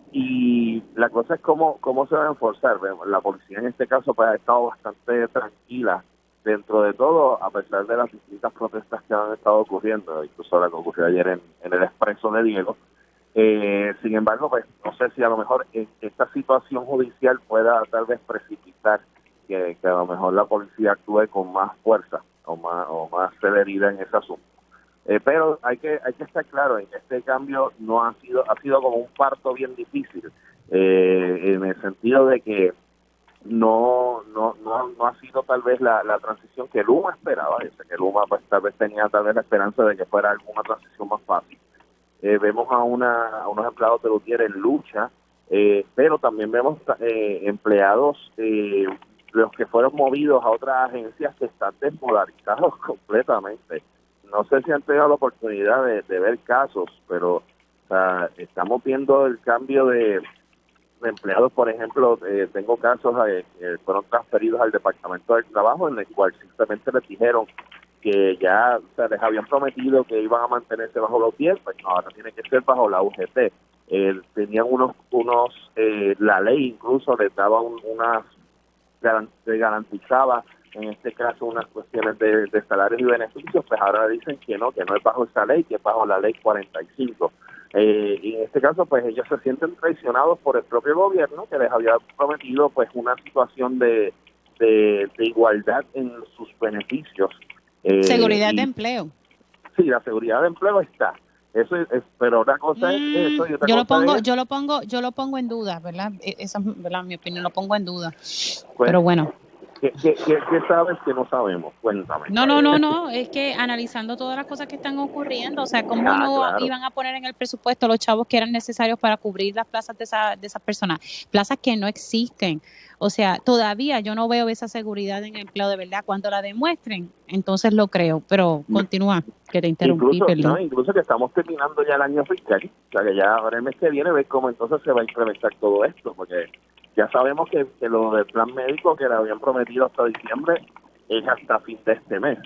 Y la cosa es cómo se va a enforzar. La policía en este caso pues ha estado bastante tranquila dentro de todo, a pesar de las distintas protestas que han estado ocurriendo, incluso la que ocurrió ayer en el Expreso de Diego. Sin embargo, pues no sé si a lo mejor esta situación judicial pueda tal vez precipitar que a lo mejor la policía actúe con más fuerza o más celeridad en ese asunto. Pero hay que estar claro en que este cambio no ha sido como un parto bien difícil, en el sentido de que no ha sido tal vez la transición que Luma esperaba. Yo sé que Luma pues tal vez tenía la esperanza de que fuera alguna transición más fácil. Vemos a unos empleados de Lutier en lucha, pero también vemos empleados los que fueron movidos a otras agencias que están desmolarizados completamente. No sé si han tenido la oportunidad de ver casos, pero o sea, estamos viendo el cambio de empleados. Por ejemplo, tengo casos que fueron transferidos al Departamento del Trabajo, en el cual simplemente les dijeron que ya les habían prometido que iban a mantenerse bajo los 10, pues ahora tiene que ser bajo la UGT. Tenían la ley incluso les daba garantizaba en este caso unas cuestiones de salarios y beneficios, pues ahora dicen que no es bajo esa ley, que es bajo la ley 45. Y en este caso pues ellos se sienten traicionados por el propio gobierno, que les había prometido pues una situación de igualdad en sus beneficios. Seguridad de empleo. Sí, la seguridad de empleo está. Eso es, pero una cosa es eso y otra cosa yo lo pongo en duda, ¿verdad? Esa es, ¿verdad? Mi opinión, lo pongo en duda. Pues, pero bueno. ¿Qué sabes que no sabemos? Cuéntame. No, es que analizando todas las cosas que están ocurriendo, o sea, cómo claro. iban a poner en el presupuesto los chavos que eran necesarios para cubrir las plazas de esas personas, plazas que no existen. O sea, todavía yo no veo esa seguridad en el empleo de verdad. Cuando la demuestren, entonces lo creo. Pero continúa, que te interrumpí, perdón. Incluso que estamos terminando ya el año fiscal, o sea, que ya ahora el mes que viene ver cómo entonces se va a implementar todo esto, porque ya sabemos que lo del plan médico que le habían prometido hasta diciembre es hasta fin de este mes.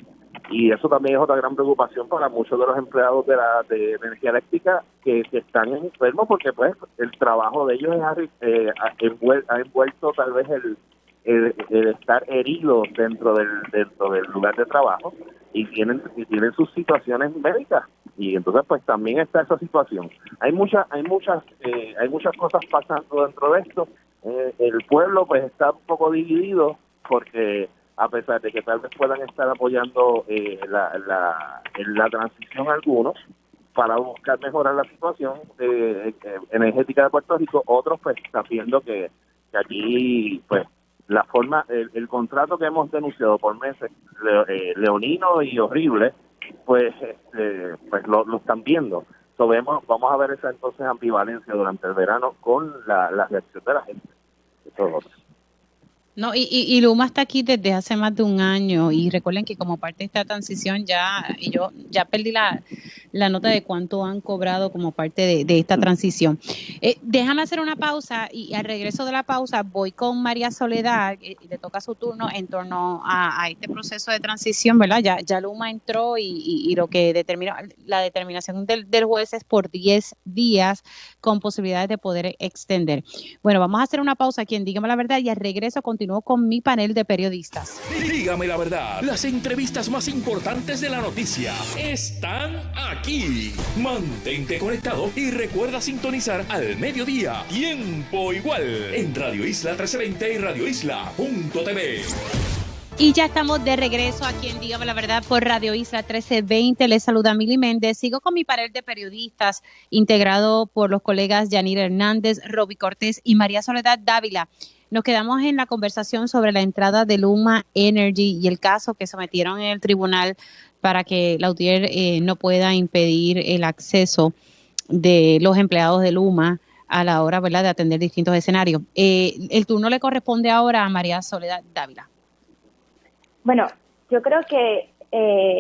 Y eso también es otra gran preocupación para muchos de los empleados de energía eléctrica que están enfermos, porque pues el trabajo de ellos ha envuelto tal vez el estar heridos dentro del lugar de trabajo y tienen sus situaciones médicas. Y entonces pues también está esa situación. Hay muchas cosas pasando dentro de esto. El pueblo pues está un poco dividido porque a pesar de que tal vez puedan estar apoyando la transición algunos, para buscar mejorar la situación energética de Puerto Rico. Otros pues están viendo que aquí pues la forma, el contrato que hemos denunciado por meses, leonino y horrible, pues pues lo están viendo. So, vamos a ver esa entonces ambivalencia durante el verano con la reacción de la gente. Eso es otro. No, y Luma está aquí desde hace más de un año, y recuerden que como parte de esta transición yo ya perdí la nota de cuánto han cobrado como parte de esta transición. Déjame hacer una pausa, y al regreso de la pausa voy con María Soledad, y le toca su turno en torno a este proceso de transición, ¿verdad? Ya Luma entró, y lo que la determinación del juez es por 10 días con posibilidades de poder extender. Bueno, vamos a hacer una pausa aquí en Dígame la Verdad, y al regreso continúo con mi panel de periodistas. Dígame la verdad, las entrevistas más importantes de la noticia están aquí. Mantente conectado y recuerda sintonizar al mediodía, tiempo igual, en Radio Isla 1320 y radioisla.tv. Y ya estamos de regreso aquí en Dígame la Verdad por Radio Isla 1320. Les saluda Mili Méndez. Sigo con mi panel de periodistas integrado por los colegas Yanira Hernández, Roby Cortés y María Soledad Dávila. Nos quedamos en la conversación sobre la entrada de Luma Energy y el caso que sometieron en el tribunal para que Lautier no pueda impedir el acceso de los empleados de Luma a la hora, ¿verdad?, de atender distintos escenarios. El turno le corresponde ahora a María Soledad Dávila. Bueno, yo creo que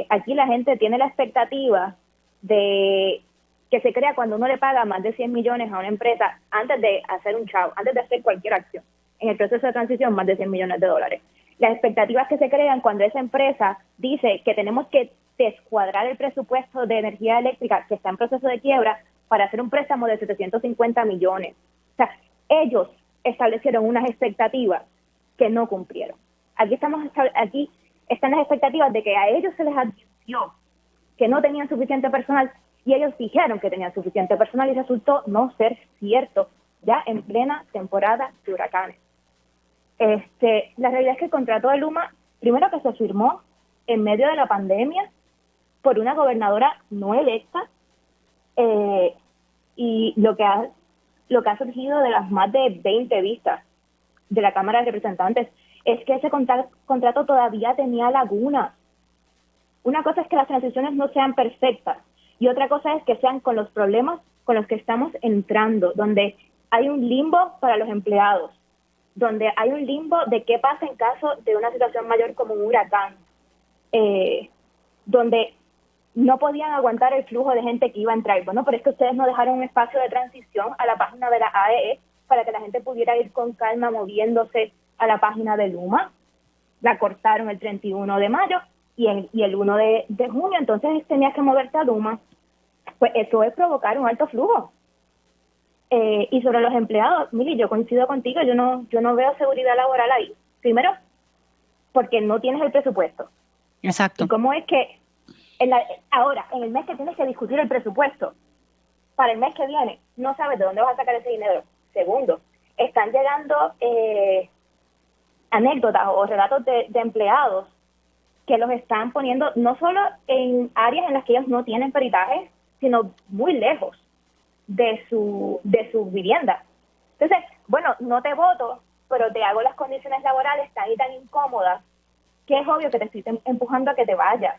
aquí la gente tiene la expectativa de que se crea cuando uno le paga más de 100 millones a una empresa antes de hacer un chavo, antes de hacer cualquier acción. En el proceso de transición, más de 100 millones de dólares. Las expectativas que se crean cuando esa empresa dice que tenemos que descuadrar el presupuesto de energía eléctrica que está en proceso de quiebra para hacer un préstamo de 750 millones. O sea, ellos establecieron unas expectativas que no cumplieron. Aquí están las expectativas de que a ellos se les advirtió que no tenían suficiente personal, y ellos dijeron que tenían suficiente personal y resultó no ser cierto, ya en plena temporada de huracanes. La realidad es que el contrato de Luma, primero que se firmó en medio de la pandemia por una gobernadora no electa, y lo que ha surgido de las más de 20 vistas de la Cámara de Representantes es que ese contrato todavía tenía lagunas. Una cosa es que las transiciones no sean perfectas y otra cosa es que sean con los problemas con los que estamos entrando, donde hay un limbo para los empleados, donde hay un limbo de qué pasa en caso de una situación mayor como un huracán, donde no podían aguantar el flujo de gente que iba a entrar. Bueno, pero es que ustedes no dejaron un espacio de transición a la página de la AEE para que la gente pudiera ir con calma moviéndose a la página de Luma. La cortaron el 31 de mayo y el 1 de junio, entonces tenías que moverte a Luma. Pues eso es provocar un alto flujo. Y sobre los empleados, Mili, yo coincido contigo, yo no veo seguridad laboral ahí. Primero, porque no tienes el presupuesto. Exacto. ¿Y cómo es que ahora, en el mes que tienes que discutir el presupuesto, para el mes que viene, no sabes de dónde vas a sacar ese dinero? Segundo, están llegando anécdotas o relatos de empleados que los están poniendo no solo en áreas en las que ellos no tienen peritaje, sino muy lejos de su vivienda. Entonces, bueno, no te voto, pero te hago las condiciones laborales tan y tan incómodas que es obvio que te estoy empujando a que te vayas.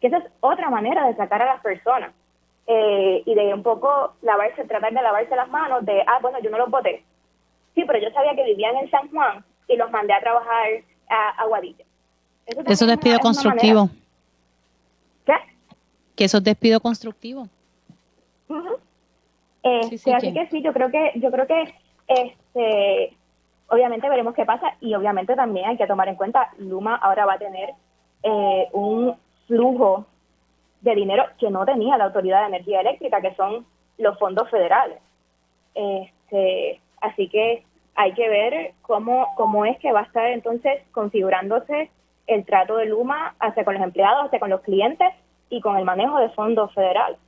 Que esa es otra manera de sacar a las personas y de un poco tratar de lavarse las manos de, bueno, yo no los voté. Sí, pero yo sabía que vivían en San Juan y los mandé a trabajar a Guadilla. Eso es despido constructivo. ¿Qué? Que eso es despido constructivo. Uh-huh. Sí, así que sí, yo creo que obviamente veremos qué pasa y obviamente también hay que tomar en cuenta, Luma ahora va a tener un flujo de dinero que no tenía la Autoridad de Energía Eléctrica, que son los fondos federales. Así que hay que ver cómo es que va a estar entonces configurándose el trato de Luma hacia con los empleados, hacia con los clientes y con el manejo de fondos federales.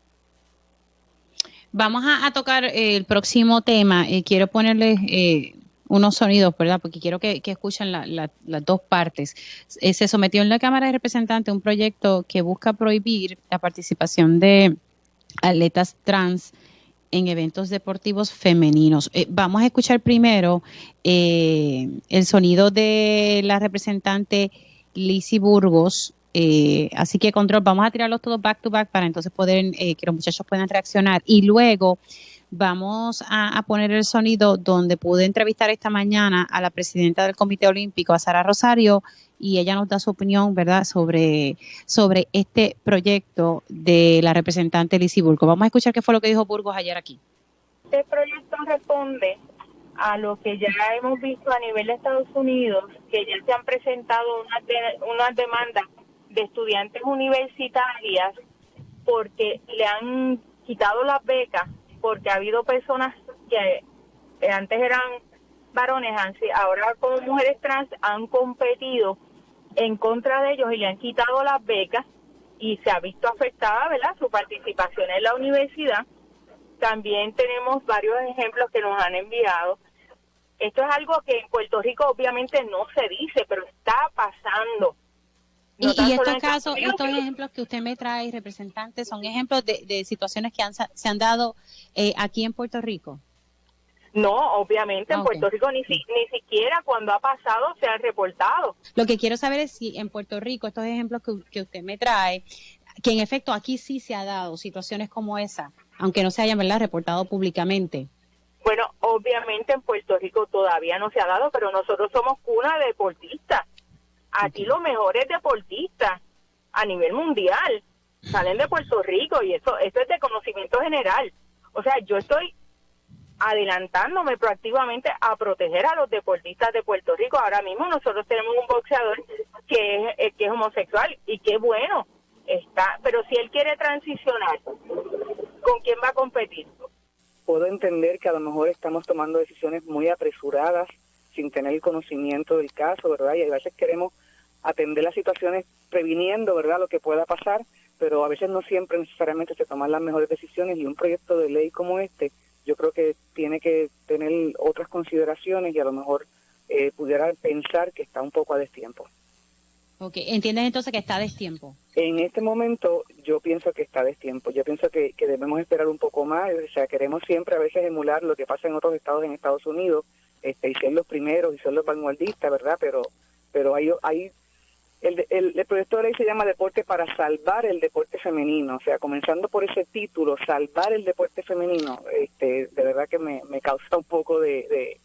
Vamos a tocar el próximo tema. Quiero ponerles unos sonidos, ¿verdad? Porque quiero que escuchen las dos partes. Se sometió en la Cámara de Representantes un proyecto que busca prohibir la participación de atletas trans en eventos deportivos femeninos. Vamos a escuchar primero el sonido de la representante Lizy Burgos. Así que, control, vamos a tirarlos todos back to back para entonces poder que los muchachos puedan reaccionar. Y luego vamos a poner el sonido donde pude entrevistar esta mañana a la presidenta del Comité Olímpico, a Sara Rosario, y ella nos da su opinión, ¿verdad?, sobre este proyecto de la representante Lizy Burgos. Vamos a escuchar qué fue lo que dijo Burgos ayer aquí. Este proyecto responde a lo que ya hemos visto a nivel de Estados Unidos, que ya se han presentado unas demandas de estudiantes universitarias porque le han quitado las becas, porque ha habido personas que antes eran varones, ahora como mujeres trans han competido en contra de ellos y le han quitado las becas y se ha visto afectada, ¿verdad?, su participación en la universidad. También tenemos varios ejemplos que nos han enviado. Esto es algo que en Puerto Rico obviamente no se dice, pero está pasando. No, y estos casos, estos ejemplos que usted me trae, representante, son ejemplos de situaciones que se han dado aquí en Puerto Rico. No, obviamente en Puerto Rico ni siquiera cuando ha pasado se han reportado. Lo que quiero saber es si en Puerto Rico estos ejemplos que usted me trae, que en efecto aquí sí se ha dado situaciones como esa, aunque no se hayan, ¿verdad?, reportado públicamente. Bueno, obviamente en Puerto Rico todavía no se ha dado, pero nosotros somos cuna de deportistas. Aquí los mejores deportistas a nivel mundial salen de Puerto Rico y esto es de conocimiento general. O sea, yo estoy adelantándome proactivamente a proteger a los deportistas de Puerto Rico. Ahora mismo nosotros tenemos un boxeador que es homosexual y qué bueno está, pero si él quiere transicionar, ¿con quién va a competir? Puedo entender que a lo mejor estamos tomando decisiones muy apresuradas sin tener el conocimiento del caso, ¿verdad? Y a veces queremos atender las situaciones previniendo, ¿verdad?, lo que pueda pasar, pero a veces no siempre necesariamente se toman las mejores decisiones y un proyecto de ley como este yo creo que tiene que tener otras consideraciones y a lo mejor pudiera pensar que está un poco a destiempo. Ok, ¿entiendes entonces que está a destiempo? En este momento yo pienso que está a destiempo. Yo pienso que debemos esperar un poco más. O sea, queremos siempre a veces emular lo que pasa en otros estados en Estados Unidos y ser los primeros y ser los vanguardistas, ¿verdad? Pero hay el proyecto de ley se llama Deporte para Salvar el Deporte Femenino. O sea, comenzando por ese título, Salvar el Deporte Femenino, de verdad que me causa un poco de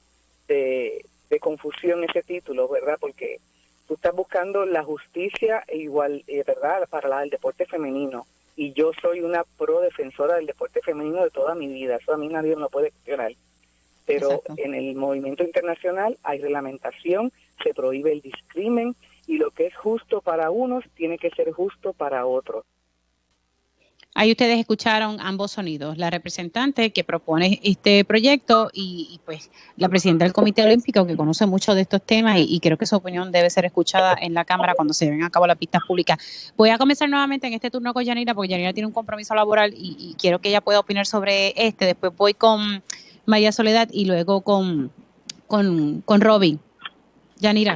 confusión ese título, ¿verdad? Porque tú estás buscando la justicia igual, ¿verdad?, para el deporte femenino. Y yo soy una pro defensora del deporte femenino de toda mi vida. Eso a mí nadie me lo puede cuestionar. Pero exacto, en el movimiento internacional hay reglamentación, se prohíbe el discrimen y lo que es justo para unos tiene que ser justo para otros. Ahí ustedes escucharon ambos sonidos, la representante que propone este proyecto y pues la presidenta del Comité Olímpico que conoce mucho de estos temas y creo que su opinión debe ser escuchada en la Cámara cuando se lleven a cabo las pistas públicas. Voy a comenzar nuevamente en este turno con Yanira porque Yanira tiene un compromiso laboral y quiero que ella pueda opinar sobre después voy con María Soledad y luego con Robin. Yanira.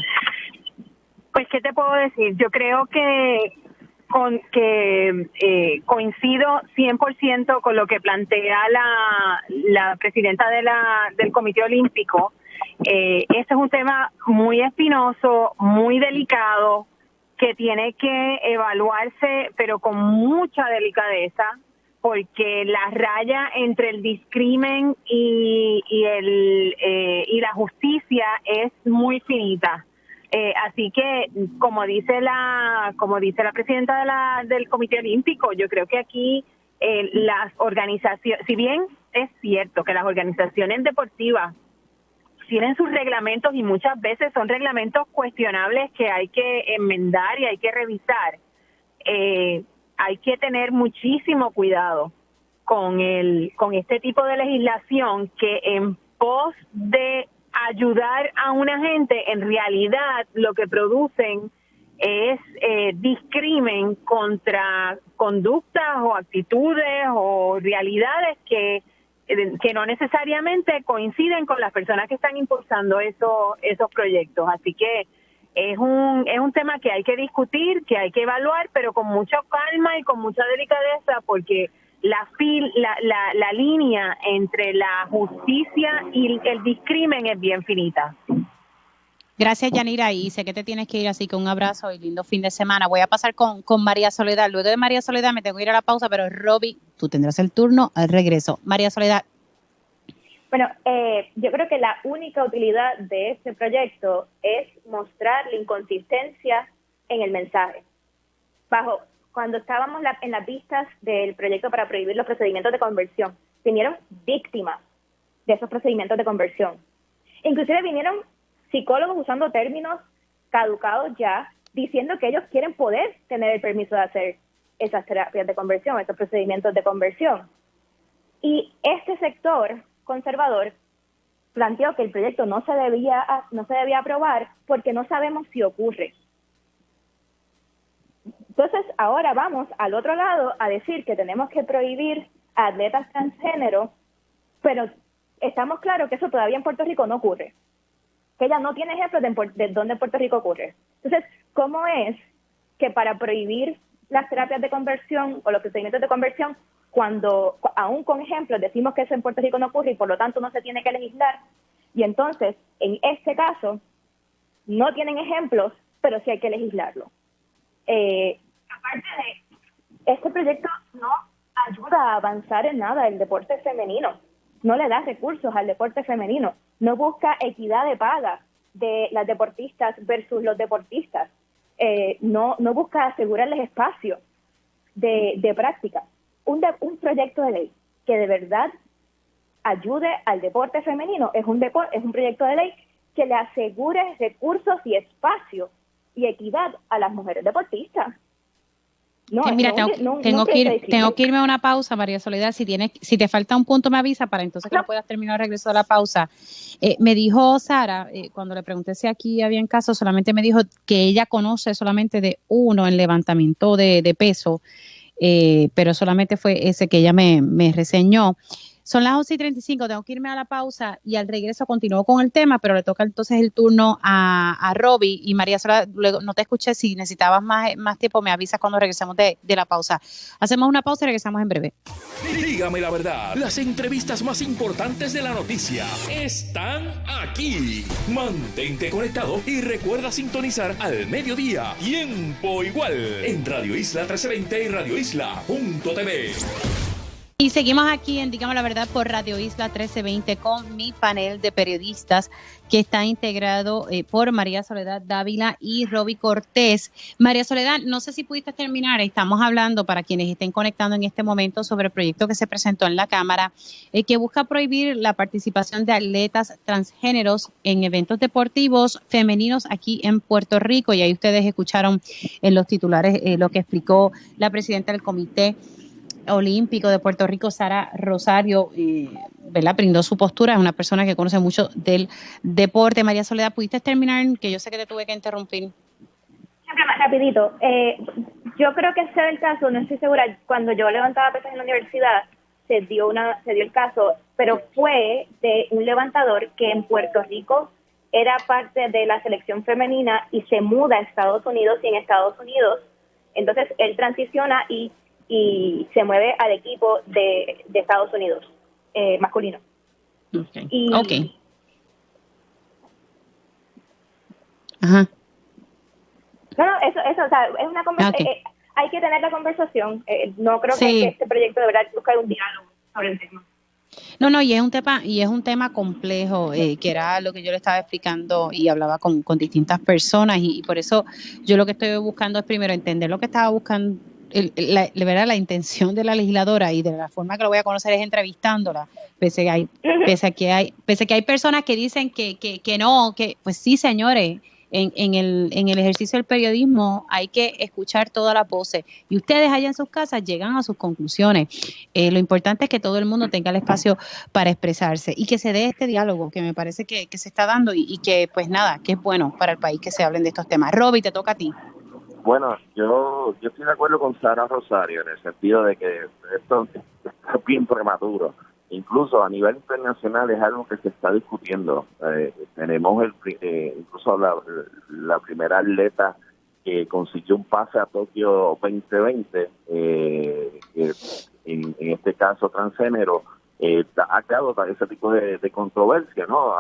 Pues, ¿qué te puedo decir? Yo creo que coincido 100% con lo que plantea la presidenta del Comité Olímpico. Este es un tema muy espinoso, muy delicado, que tiene que evaluarse, pero con mucha delicadeza, porque la raya entre el discrimen y la justicia es muy finita. Así que, como dice la presidenta del Comité Olímpico, yo creo que aquí las organizaciones, si bien es cierto que las organizaciones deportivas tienen sus reglamentos y muchas veces son reglamentos cuestionables que hay que enmendar y hay que revisar, hay que tener muchísimo cuidado con este tipo de legislación que en pos de ayudar a una gente, en realidad lo que producen es discrimen contra conductas o actitudes o realidades que no necesariamente coinciden con las personas que están impulsando esos proyectos. Así que es un tema que hay que discutir, que hay que evaluar, pero con mucha calma y con mucha delicadeza, porque la línea entre la justicia y el discrimen es bien finita. Gracias, Yanira, y sé que te tienes que ir, así que un abrazo y lindo fin de semana. Voy a pasar con María Soledad. Luego de María Soledad me tengo que ir a la pausa, pero Roby, tú tendrás el turno al regreso. María Soledad. Bueno, yo creo que la única utilidad de este proyecto es mostrar la inconsistencia en el mensaje. Cuando estábamos en las vistas del proyecto para prohibir los procedimientos de conversión, vinieron víctimas de esos procedimientos de conversión. Inclusive vinieron psicólogos usando términos caducados ya, diciendo que ellos quieren poder tener el permiso de hacer esas terapias de conversión, esos procedimientos de conversión. Y este sector conservador planteó que el proyecto no se debía aprobar porque no sabemos si ocurre. Entonces, ahora vamos al otro lado a decir que tenemos que prohibir a atletas transgénero, pero estamos claros que eso todavía en Puerto Rico no ocurre. Que ella no tiene ejemplos de dónde en Puerto Rico ocurre. Entonces, ¿cómo es que para prohibir las terapias de conversión o los procedimientos de conversión, cuando aún con ejemplos decimos que eso en Puerto Rico no ocurre y por lo tanto no se tiene que legislar? Y entonces, en este caso, no tienen ejemplos, pero sí hay que legislarlo. Aparte de, este proyecto no ayuda a avanzar en nada el deporte femenino. No le da recursos al deporte femenino, no busca equidad de paga de las deportistas versus los deportistas, no busca asegurarles espacio de práctica. Un proyecto de ley que de verdad ayude al deporte femenino es un proyecto de ley que le asegure recursos y espacio y equidad a las mujeres deportistas. Mira, tengo que irme a una pausa, María Soledad. Si te falta un punto, me avisa para entonces que lo puedas terminar al regreso de la pausa. Me dijo Sara, cuando le pregunté si aquí había casos, solamente me dijo que ella conoce solamente de uno en levantamiento de peso, pero solamente fue ese que ella me reseñó. Son las 11:35, tengo que irme a la pausa y al regreso continúo con el tema, pero le toca entonces el turno a Roby y María Soledad. Luego no te escuché, si necesitabas más tiempo me avisas cuando regresemos de la pausa. Hacemos una pausa y regresamos en breve. Dígame la verdad, las entrevistas más importantes de la noticia están aquí. Mantente conectado y recuerda sintonizar al mediodía, tiempo igual, en Radio Isla 1320 y radioisla.tv. Y seguimos aquí en Dígame la Verdad por Radio Isla 1320 con mi panel de periodistas que está integrado por María Soledad Dávila y Roby Cortés. María Soledad, no sé si pudiste terminar, estamos hablando para quienes estén conectando en este momento sobre el proyecto que se presentó en la Cámara que busca prohibir la participación de atletas transgéneros en eventos deportivos femeninos aquí en Puerto Rico. Y ahí ustedes escucharon en los titulares lo que explicó la presidenta del Comité Olímpico de Puerto Rico, Sara Rosario, ¿verdad? Brindó su postura, es una persona que conoce mucho del deporte. María Soledad, ¿pudiste terminar? Que yo sé que te tuve que interrumpir. Rapidito, yo creo que ese es el caso, no estoy segura, cuando yo levantaba pesas en la universidad se dio el caso, pero fue de un levantador que en Puerto Rico era parte de la selección femenina y se muda a Estados Unidos, y en Estados Unidos entonces él transiciona y se mueve al equipo de Estados Unidos, masculino. Okay. Ajá. No, eso, o sea, es una conversación, hay que tener la conversación, no creo que este proyecto de verdad busque un diálogo sobre el tema. No, y es un tema complejo, que era lo que yo le estaba explicando y hablaba con distintas personas y por eso yo lo que estoy buscando es primero entender lo que estaba buscando, la intención de la legisladora, y de la forma que lo voy a conocer es entrevistándola, pese a que hay personas que dicen que no, que pues sí, señores, en el ejercicio del periodismo hay que escuchar todas las voces y ustedes allá en sus casas llegan a sus conclusiones. Lo importante es que todo el mundo tenga el espacio para expresarse y que se dé este diálogo que me parece que se está dando y que pues nada, que es bueno para el país que se hablen de estos temas. Roby, te toca a ti. Bueno, yo estoy de acuerdo con Sara Rosario en el sentido de que esto es bien prematuro. Incluso a nivel internacional es algo que se está discutiendo. Tenemos incluso la primera atleta que consiguió un pase a Tokio 2020. en este caso transgénero, ha creado ese tipo de controversia, ¿no?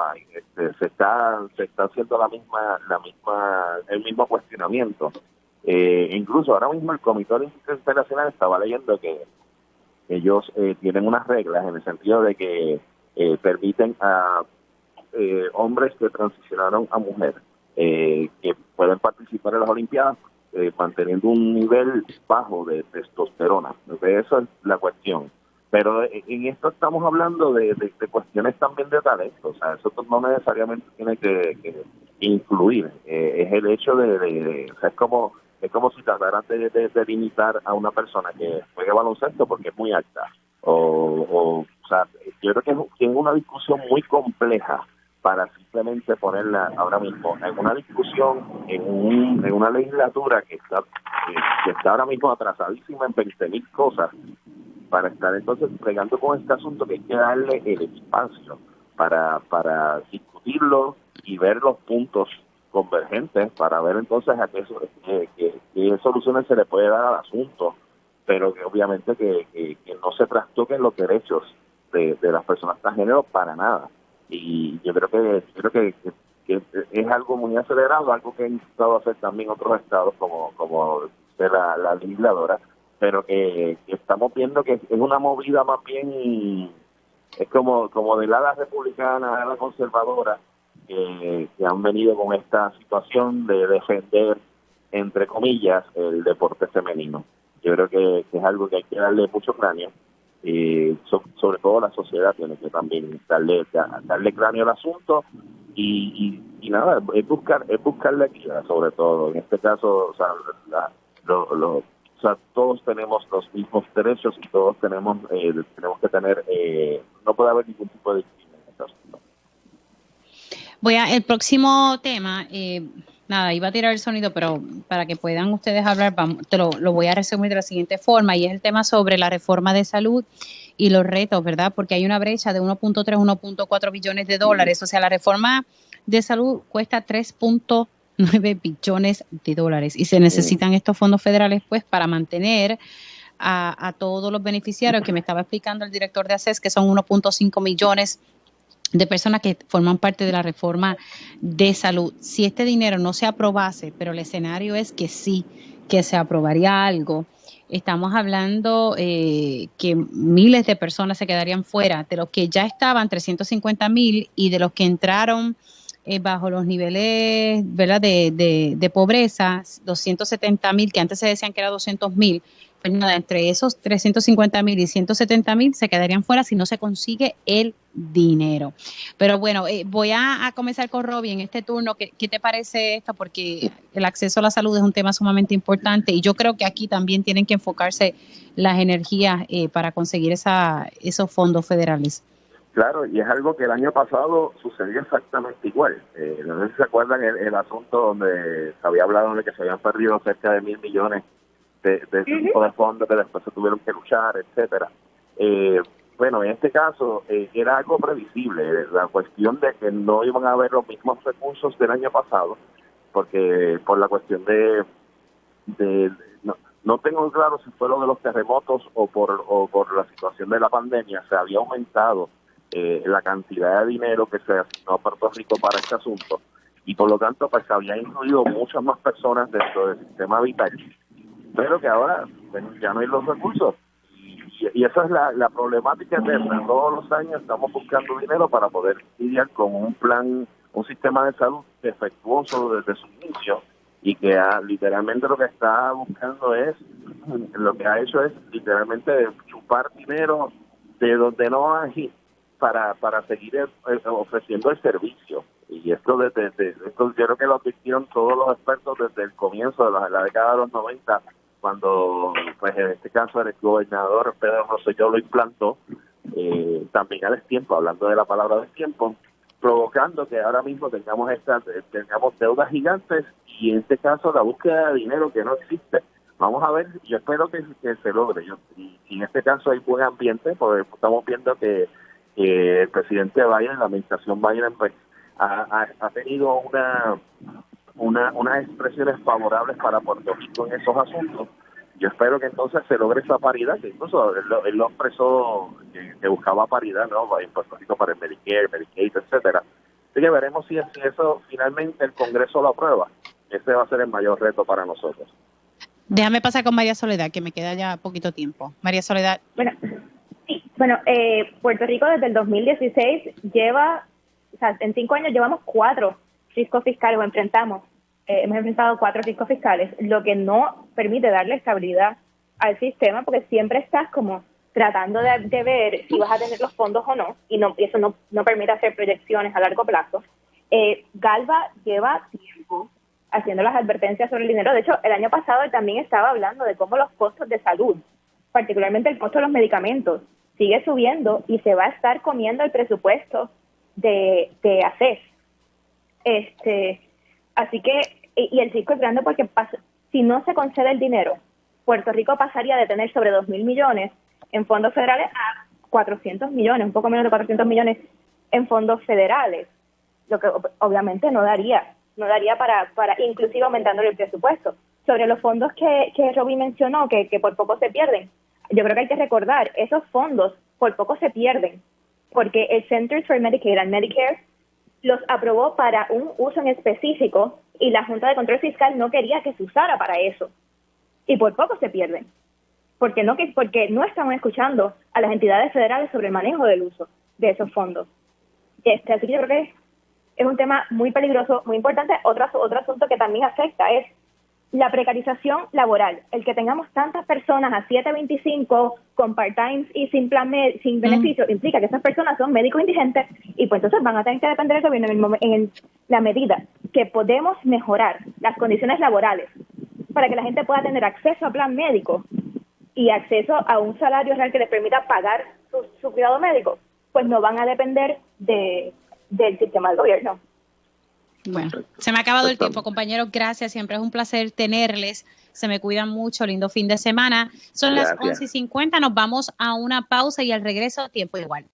Se está haciendo el mismo cuestionamiento. Incluso ahora mismo el Comité Olímpico Internacional estaba leyendo que ellos tienen unas reglas en el sentido de que permiten a hombres que transicionaron a mujer que pueden participar en las Olimpiadas manteniendo un nivel bajo de testosterona. Entonces, esa es la cuestión. Pero en esto estamos hablando de cuestiones también de talento. O sea, eso no necesariamente tiene que incluir. Es el hecho o sea, es como si trataran de limitar a una persona que juegue baloncesto porque es muy alta. O sea, yo creo que es una discusión muy compleja para simplemente ponerla ahora mismo en una discusión en una legislatura que está ahora mismo atrasadísima en 20.000 cosas, para estar entonces plegando con este asunto que hay que darle el espacio para discutirlo y ver los puntos convergentes para ver entonces a qué soluciones se le puede dar al asunto, pero que obviamente que no se trastoquen los derechos de las personas transgénero para nada. Y yo creo que es algo muy acelerado, algo que han intentado hacer también otros estados como de la legisladora, pero que estamos viendo que es una movida más bien, es como del ala republicana, ala conservadora, que han venido con esta situación de defender, entre comillas, el deporte femenino. Yo creo que es algo que hay que darle mucho cráneo. Sobre todo la sociedad tiene que también darle cráneo al asunto y nada, es buscar la equidad, sobre todo en este caso. O sea, o sea, todos tenemos los mismos derechos y todos tenemos que tener, no puede haber ningún tipo de discriminación en este asunto. El próximo tema, nada, iba a tirar el sonido, pero para que puedan ustedes hablar, lo voy a resumir de la siguiente forma, y es el tema sobre la reforma de salud y los retos, ¿verdad? Porque hay una brecha de 1.3, 1.4 billones de dólares. O sea, la reforma de salud cuesta 3.9 billones de dólares y se necesitan estos fondos federales pues para mantener a todos los beneficiarios que me estaba explicando el director de ACES, que son 1.5 millones de personas que forman parte de la reforma de salud. Si este dinero no se aprobase, pero el escenario es que sí, que se aprobaría algo, estamos hablando que miles de personas se quedarían fuera, de los que ya estaban 350,000 y de los que entraron bajo los niveles, ¿verdad?, de pobreza, 270,000, que antes se decían que era 200,000. Pues nada, entre esos 350,000 y 170,000 se quedarían fuera si no se consigue el dinero. Pero bueno, voy a comenzar con Robbie en este turno. ¿Qué te parece esto? Porque el acceso a la salud es un tema sumamente importante y yo creo que aquí también tienen que enfocarse las energías para conseguir esos fondos federales. Claro, y es algo que el año pasado sucedió exactamente igual. No sé si se acuerdan el asunto donde se había hablado de que se habían perdido cerca de 1,000 millones de ese tipo de fondos que después se tuvieron que luchar, etcétera. Bueno, en este caso era algo previsible, la cuestión de que no iban a haber los mismos recursos del año pasado, porque por la cuestión no tengo claro si fue lo de los terremotos o por la situación de la pandemia, se había aumentado la cantidad de dinero que se asignó a Puerto Rico para este asunto, y por lo tanto pues se habían incluido muchas más personas dentro del sistema vital, pero que ahora ya no hay los recursos. Y esa es la problemática eterna. Todos los años estamos buscando dinero para poder lidiar con un sistema de salud defectuoso desde su inicio, y que literalmente lo que está buscando lo que ha hecho es literalmente chupar dinero de donde no hay para seguir ofreciendo el servicio. Y esto yo creo que lo advirtieron todos los expertos desde el comienzo de la década de los 90, cuando pues en este caso el gobernador Pedro Rosselló lo implantó, también al destiempo, hablando de la palabra destiempo, provocando que ahora mismo tengamos deudas gigantes y en este caso la búsqueda de dinero que no existe. Vamos a ver, yo espero que se logre. Y en este caso hay buen ambiente, porque estamos viendo que el presidente Biden, la administración Biden, pues ha tenido unas expresiones favorables para Puerto Rico en esos asuntos, yo espero que entonces se logre esa paridad, que incluso él lo expresó, que buscaba paridad, ¿no?, en Puerto Rico para el Medicare, Medicaid, etcétera. Así que veremos si eso finalmente el Congreso lo aprueba. Ese va a ser el mayor reto para nosotros. Déjame pasar con María Soledad, que me queda ya poquito tiempo. María Soledad. Bueno, Puerto Rico desde el 2016 lleva, o sea, en 5 años llevamos 4 riscos fiscales, hemos enfrentado 4 riscos fiscales, lo que no permite darle estabilidad al sistema, porque siempre estás como tratando de ver si vas a tener los fondos o no, y eso no permite hacer proyecciones a largo plazo. Galva lleva tiempo haciendo las advertencias sobre el dinero. De hecho, el año pasado él también estaba hablando de cómo los costos de salud, particularmente el costo de los medicamentos, sigue subiendo y se va a estar comiendo el presupuesto de ACES. Así que, y el risco es grande porque si no se concede el dinero, Puerto Rico pasaría de tener sobre 2.000 millones en fondos federales a 400 millones, un poco menos de 400 millones en fondos federales, lo que obviamente no daría para inclusive aumentando el presupuesto. Sobre los fondos que Roby mencionó, que por poco se pierden, yo creo que hay que recordar, esos fondos por poco se pierden, porque el Centers for Medicaid and Medicare los aprobó para un uso en específico y la Junta de Control Fiscal no quería que se usara para eso. Y por poco se pierden, porque no estaban escuchando a las entidades federales sobre el manejo del uso de esos fondos. Así que yo creo que es un tema muy peligroso, muy importante. Otro asunto que también afecta es la precarización laboral. El que tengamos tantas personas a 7.25 con part-time y sin plan sin beneficio implica que esas personas son médicos indigentes y pues entonces van a tener que depender del gobierno en la medida que podemos mejorar las condiciones laborales para que la gente pueda tener acceso a plan médico y acceso a un salario real que les permita pagar su cuidado médico, pues no van a depender del sistema del gobierno. Bueno, se me ha acabado el tiempo, compañeros. Gracias, siempre es un placer tenerles. Se me cuidan mucho, lindo fin de semana. Son las 11:50, nos vamos a una pausa y al regreso, tiempo igual.